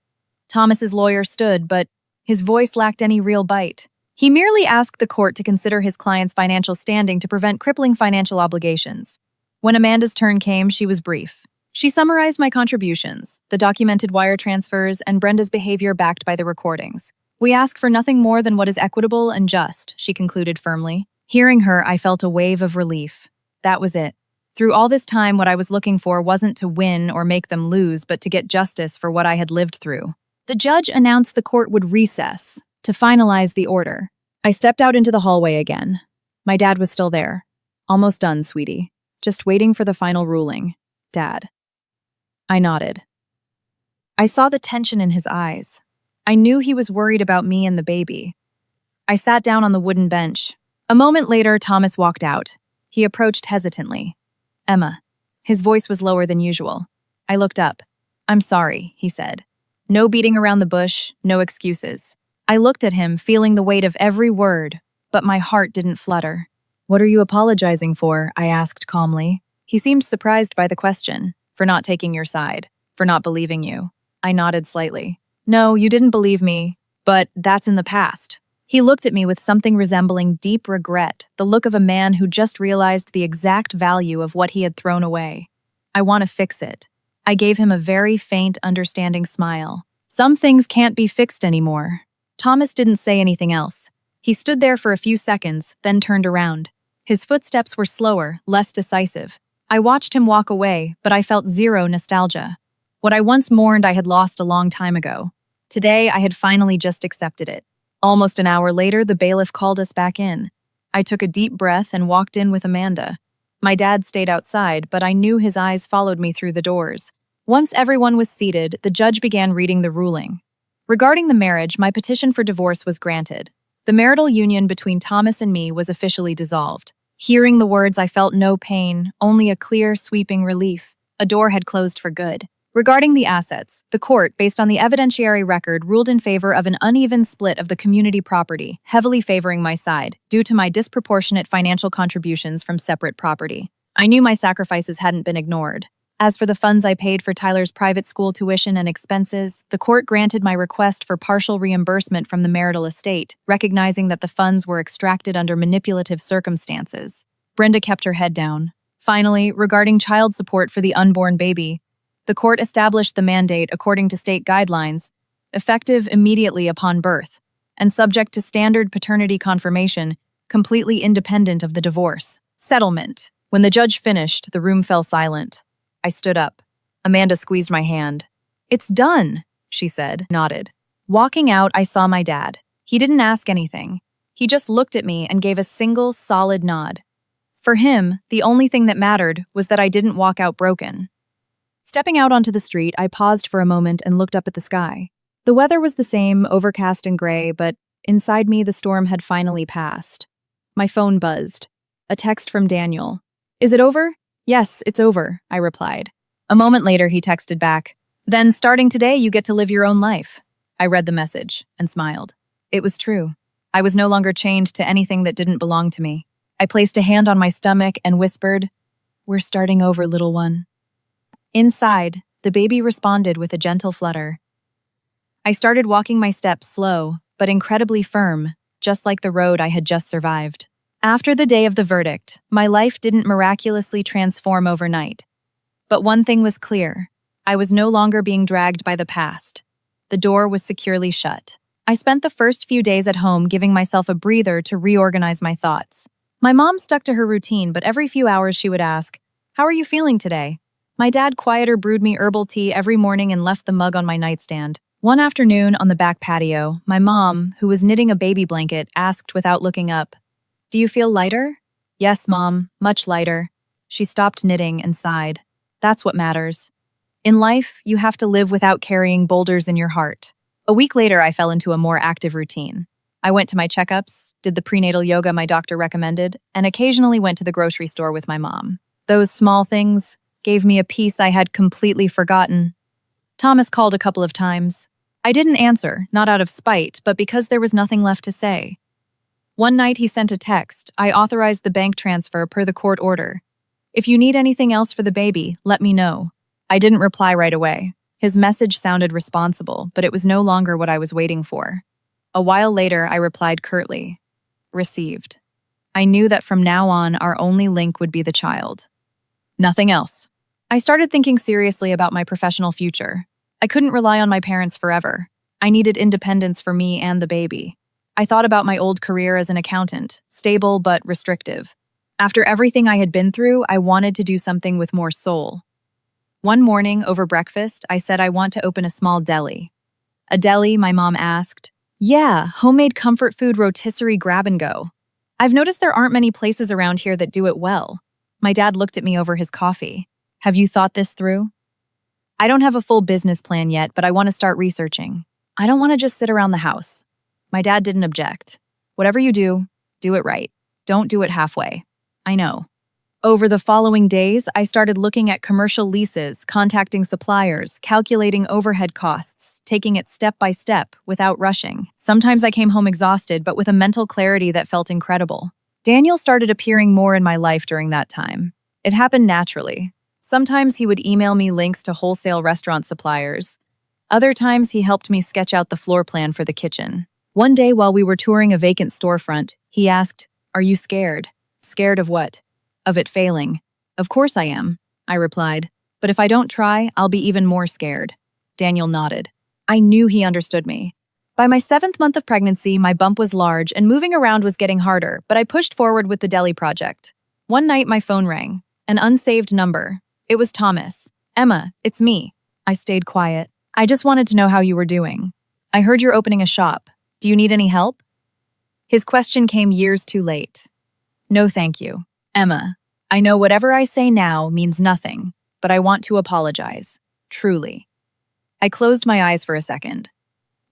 Thomas's lawyer stood, but his voice lacked any real bite. He merely asked the court to consider his client's financial standing to prevent crippling financial obligations. When Amanda's turn came, she was brief. She summarized my contributions, the documented wire transfers, and Brenda's behavior backed by the recordings. "We ask for nothing more than what is equitable and just," she concluded firmly. Hearing her, I felt a wave of relief. That was it. Through all this time, what I was looking for wasn't to win or make them lose, but to get justice for what I had lived through. The judge announced the court would recess to finalize the order. I stepped out into the hallway again. My dad was still there. "Almost done, sweetie. Just waiting for the final ruling, Dad." I nodded. I saw the tension in his eyes. I knew he was worried about me and the baby. I sat down on the wooden bench. A moment later, Thomas walked out. He approached hesitantly. "Emma." His voice was lower than usual. I looked up. "I'm sorry," he said. No beating around the bush, no excuses. I looked at him, feeling the weight of every word, but my heart didn't flutter. "What are you apologizing for?" I asked calmly. He seemed surprised by the question. "For not taking your side. For not believing you." I nodded slightly. "No, you didn't believe me, but that's in the past." He looked at me with something resembling deep regret, the look of a man who just realized the exact value of what he had thrown away. "I want to fix it." I gave him a very faint, understanding smile. "Some things can't be fixed anymore." Thomas didn't say anything else. He stood there for a few seconds, then turned around. His footsteps were slower, less decisive. I watched him walk away, but I felt zero nostalgia. What I once mourned I had lost a long time ago. Today, I had finally just accepted it. Almost an hour later, the bailiff called us back in. I took a deep breath and walked in with Amanda. My dad stayed outside, but I knew his eyes followed me through the doors. Once everyone was seated, the judge began reading the ruling. Regarding the marriage, my petition for divorce was granted. The marital union between Thomas and me was officially dissolved. Hearing the words, I felt no pain, only a clear, sweeping relief. A door had closed for good. Regarding the assets, the court, based on the evidentiary record, ruled in favor of an uneven split of the community property, heavily favoring my side, due to my disproportionate financial contributions from separate property. I knew my sacrifices hadn't been ignored. As for the funds I paid for Tyler's private school tuition and expenses, the court granted my request for partial reimbursement from the marital estate, recognizing that the funds were extracted under manipulative circumstances. Brenda kept her head down. Finally, regarding child support for the unborn baby, the court established the mandate according to state guidelines, effective immediately upon birth, and subject to standard paternity confirmation, completely independent of the divorce. Settlement. When the judge finished, the room fell silent. I stood up. Amanda squeezed my hand. "It's done," she said, nodded. Walking out, I saw my dad. He didn't ask anything. He just looked at me and gave a single, solid nod. For him, the only thing that mattered was that I didn't walk out broken. Stepping out onto the street, I paused for a moment and looked up at the sky. The weather was the same, overcast and gray, but inside me the storm had finally passed. My phone buzzed. A text from Daniel. "Is it over?" "Yes, it's over," I replied. A moment later, he texted back, "Then starting today, you get to live your own life." I read the message and smiled. It was true. I was no longer chained to anything that didn't belong to me. I placed a hand on my stomach and whispered, "We're starting over, little one." Inside, the baby responded with a gentle flutter. I started walking my steps slow, but incredibly firm, just like the road I had just survived. After the day of the verdict, my life didn't miraculously transform overnight. But one thing was clear. I was no longer being dragged by the past. The door was securely shut. I spent the first few days at home giving myself a breather to reorganize my thoughts. My mom stuck to her routine, but every few hours she would ask, "How are you feeling today?" My dad quieter brewed me herbal tea every morning and left the mug on my nightstand. One afternoon on the back patio, my mom, who was knitting a baby blanket, asked without looking up, "Do you feel lighter?" "Yes, Mom, much lighter." She stopped knitting and sighed. "That's what matters. In life, you have to live without carrying boulders in your heart." A week later, I fell into a more active routine. I went to my checkups, did the prenatal yoga my doctor recommended, and occasionally went to the grocery store with my mom. Those small things gave me a peace I had completely forgotten. Thomas called a couple of times. I didn't answer, not out of spite, but because there was nothing left to say. One night he sent a text. I authorized the bank transfer per the court order. "If you need anything else for the baby, let me know." I didn't reply right away. His message sounded responsible, but it was no longer what I was waiting for. A while later, I replied curtly, "Received." I knew that from now on, our only link would be the child. Nothing else. I started thinking seriously about my professional future. I couldn't rely on my parents forever. I needed independence for me and the baby. I thought about my old career as an accountant, stable but restrictive. After everything I had been through, I wanted to do something with more soul. One morning, over breakfast, I said I want to open a small deli. "A deli?" my mom asked. "Yeah, homemade comfort food rotisserie grab and go. I've noticed there aren't many places around here that do it well." My dad looked at me over his coffee. "Have you thought this through?" "I don't have a full business plan yet, but I want to start researching. I don't want to just sit around the house." My dad didn't object. "Whatever you do it right. Don't do it halfway." "I know." Over the following days, I started looking at commercial leases, contacting suppliers, calculating overhead costs, taking it step by step without rushing. Sometimes I came home exhausted, but with a mental clarity that felt incredible. Daniel started appearing more in my life during that time. It happened naturally. Sometimes he would email me links to wholesale restaurant suppliers. Other times he helped me sketch out the floor plan for the kitchen. One day while we were touring a vacant storefront, he asked, "Are you scared?" "Scared of what?" "Of it failing." "Of course I am," I replied. "But if I don't try, I'll be even more scared." Daniel nodded. I knew he understood me. By my 7th month of pregnancy, my bump was large and moving around was getting harder, but I pushed forward with the deli project. One night my phone rang. An unsaved number. It was Thomas. "Emma, it's me." I stayed quiet. "I just wanted to know how you were doing. I heard you're opening a shop. Do you need any help?" His question came years too late. "No, thank you. Emma, I know whatever I say now means nothing, but I want to apologize. Truly." I closed my eyes for a second.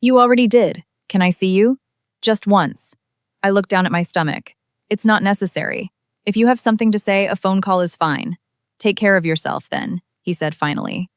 "You already did. Can I see you?" "Just once." I looked down at my stomach. "It's not necessary. If you have something to say, a phone call is fine. Take care of yourself, then," he said finally.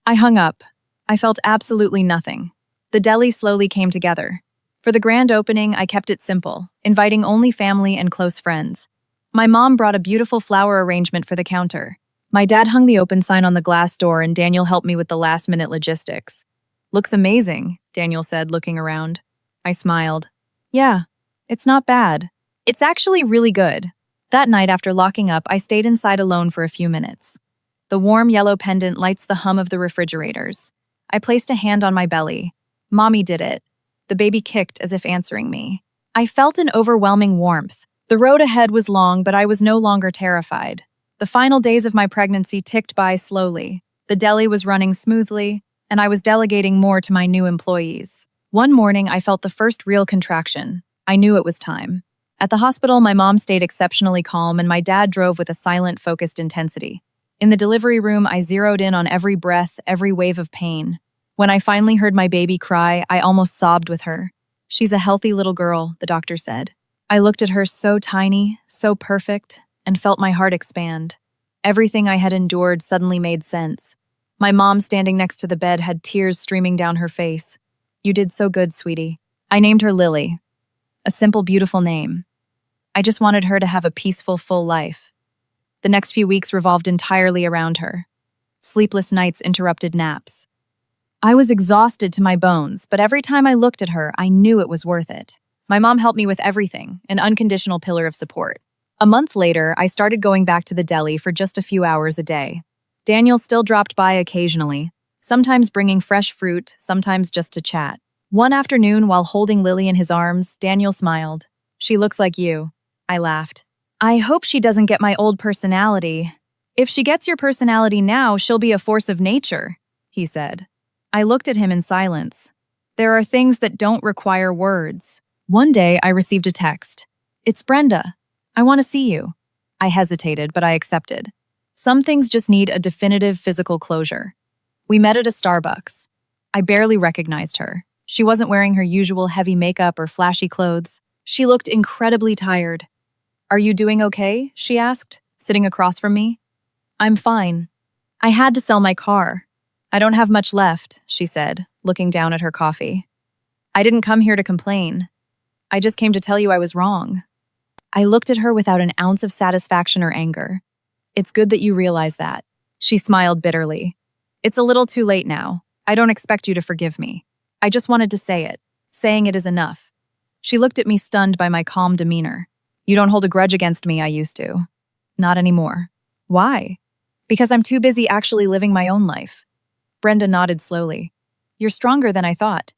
I hung up. I felt absolutely nothing. The deli slowly came together. For the grand opening, I kept it simple, inviting only family and close friends. My mom brought a beautiful flower arrangement for the counter. My dad hung the open sign on the glass door and Daniel helped me with the last-minute logistics. "Looks amazing," Daniel said, looking around. I smiled. "Yeah, it's not bad. It's actually really good." That night after locking up, I stayed inside alone for a few minutes. The warm yellow pendant lights the hum of the refrigerators. I placed a hand on my belly. Mommy did it. The baby kicked as if answering me. I felt an overwhelming warmth. The road ahead was long, but I was no longer terrified. The final days of my pregnancy ticked by slowly. The deli was running smoothly, and I was delegating more to my new employees. One morning, I felt the first real contraction. I knew it was time. At the hospital, my mom stayed exceptionally calm, and my dad drove with a silent, focused intensity. In the delivery room, I zeroed in on every breath, every wave of pain. When I finally heard my baby cry, I almost sobbed with her. "She's a healthy little girl," the doctor said. I looked at her, so tiny, so perfect, and felt my heart expand. Everything I had endured suddenly made sense. My mom, standing next to the bed, had tears streaming down her face. "You did so good, sweetie." I named her Lily. A simple, beautiful name. I just wanted her to have a peaceful, full life. The next few weeks revolved entirely around her. Sleepless nights interrupted naps. I was exhausted to my bones, but every time I looked at her, I knew it was worth it. My mom helped me with everything, an unconditional pillar of support. A month later, I started going back to the deli for just a few hours a day. Daniel still dropped by occasionally, sometimes bringing fresh fruit, sometimes just to chat. One afternoon, while holding Lily in his arms, Daniel smiled. "She looks like you." I laughed. "I hope she doesn't get my old personality." "If she gets your personality now, she'll be a force of nature," he said. I looked at him in silence. There are things that don't require words. One day, I received a text. "It's Brenda. I want to see you." I hesitated, but I accepted. Some things just need a definitive physical closure. We met at a Starbucks. I barely recognized her. She wasn't wearing her usual heavy makeup or flashy clothes. She looked incredibly tired. "Are you doing okay?" she asked, sitting across from me. "I'm fine. I had to sell my car. I don't have much left," she said, looking down at her coffee. "I didn't come here to complain. I just came to tell you I was wrong." I looked at her without an ounce of satisfaction or anger. "It's good that you realize that." She smiled bitterly. "It's a little too late now. I don't expect you to forgive me. I just wanted to say it. Saying it is enough." She looked at me, stunned by my calm demeanor. "You don't hold a grudge against me. I used to." "Not anymore." "Why?" "Because I'm too busy actually living my own life." Brenda nodded slowly. "You're stronger than I thought."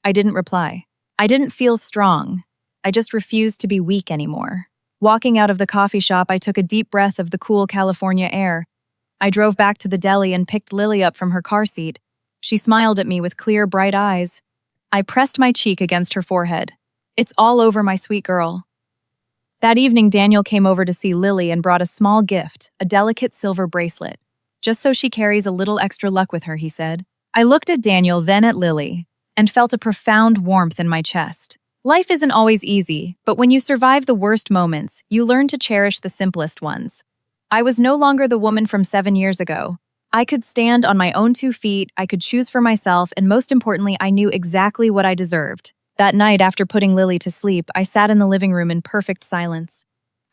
I didn't reply. I didn't feel strong. I just refused to be weak anymore. Walking out of the coffee shop, I took a deep breath of the cool California air. I drove back to the deli and picked Lily up from her car seat. She smiled at me with clear, bright eyes. I pressed my cheek against her forehead. "It's all over, my sweet girl." That evening, Daniel came over to see Lily and brought a small gift, a delicate silver bracelet. "Just so she carries a little extra luck with her," he said. I looked at Daniel, then at Lily, and felt a profound warmth in my chest. Life isn't always easy, but when you survive the worst moments, you learn to cherish the simplest ones. I was no longer the woman from 7 years ago. I could stand on my own 2 feet, I could choose for myself, and most importantly, I knew exactly what I deserved. That night, after putting Lily to sleep, I sat in the living room in perfect silence.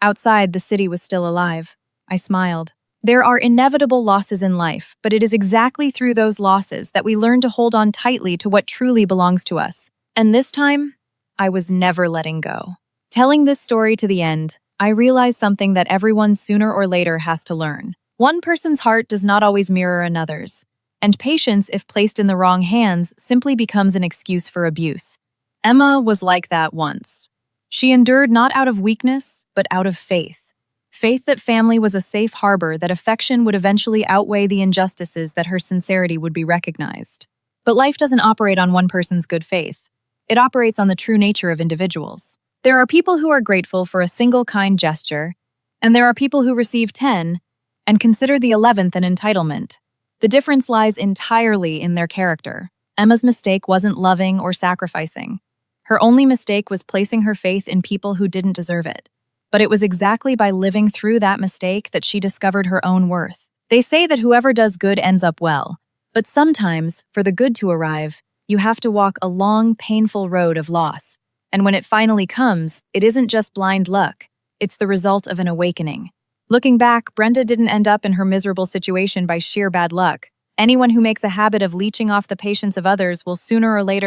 Outside, the city was still alive. I smiled. There are inevitable losses in life, but it is exactly through those losses that we learn to hold on tightly to what truly belongs to us. And this time, I was never letting go. Telling this story to the end, I realized something that everyone sooner or later has to learn. One person's heart does not always mirror another's, and patience, if placed in the wrong hands, simply becomes an excuse for abuse. Emma was like that once. She endured not out of weakness, but out of faith. Faith that family was a safe harbor, that affection would eventually outweigh the injustices, that her sincerity would be recognized. But life doesn't operate on one person's good faith. It operates on the true nature of individuals. There are people who are grateful for a single kind gesture, and there are people who receive 10 and consider the 11th an entitlement. The difference lies entirely in their character. Emma's mistake wasn't loving or sacrificing. Her only mistake was placing her faith in people who didn't deserve it. But it was exactly by living through that mistake that she discovered her own worth. They say that whoever does good ends up well, but sometimes, for the good to arrive, you have to walk a long, painful road of loss. And when it finally comes, it isn't just blind luck. It's the result of an awakening. Looking back, Brenda didn't end up in her miserable situation by sheer bad luck. Anyone who makes a habit of leeching off the patience of others will sooner or later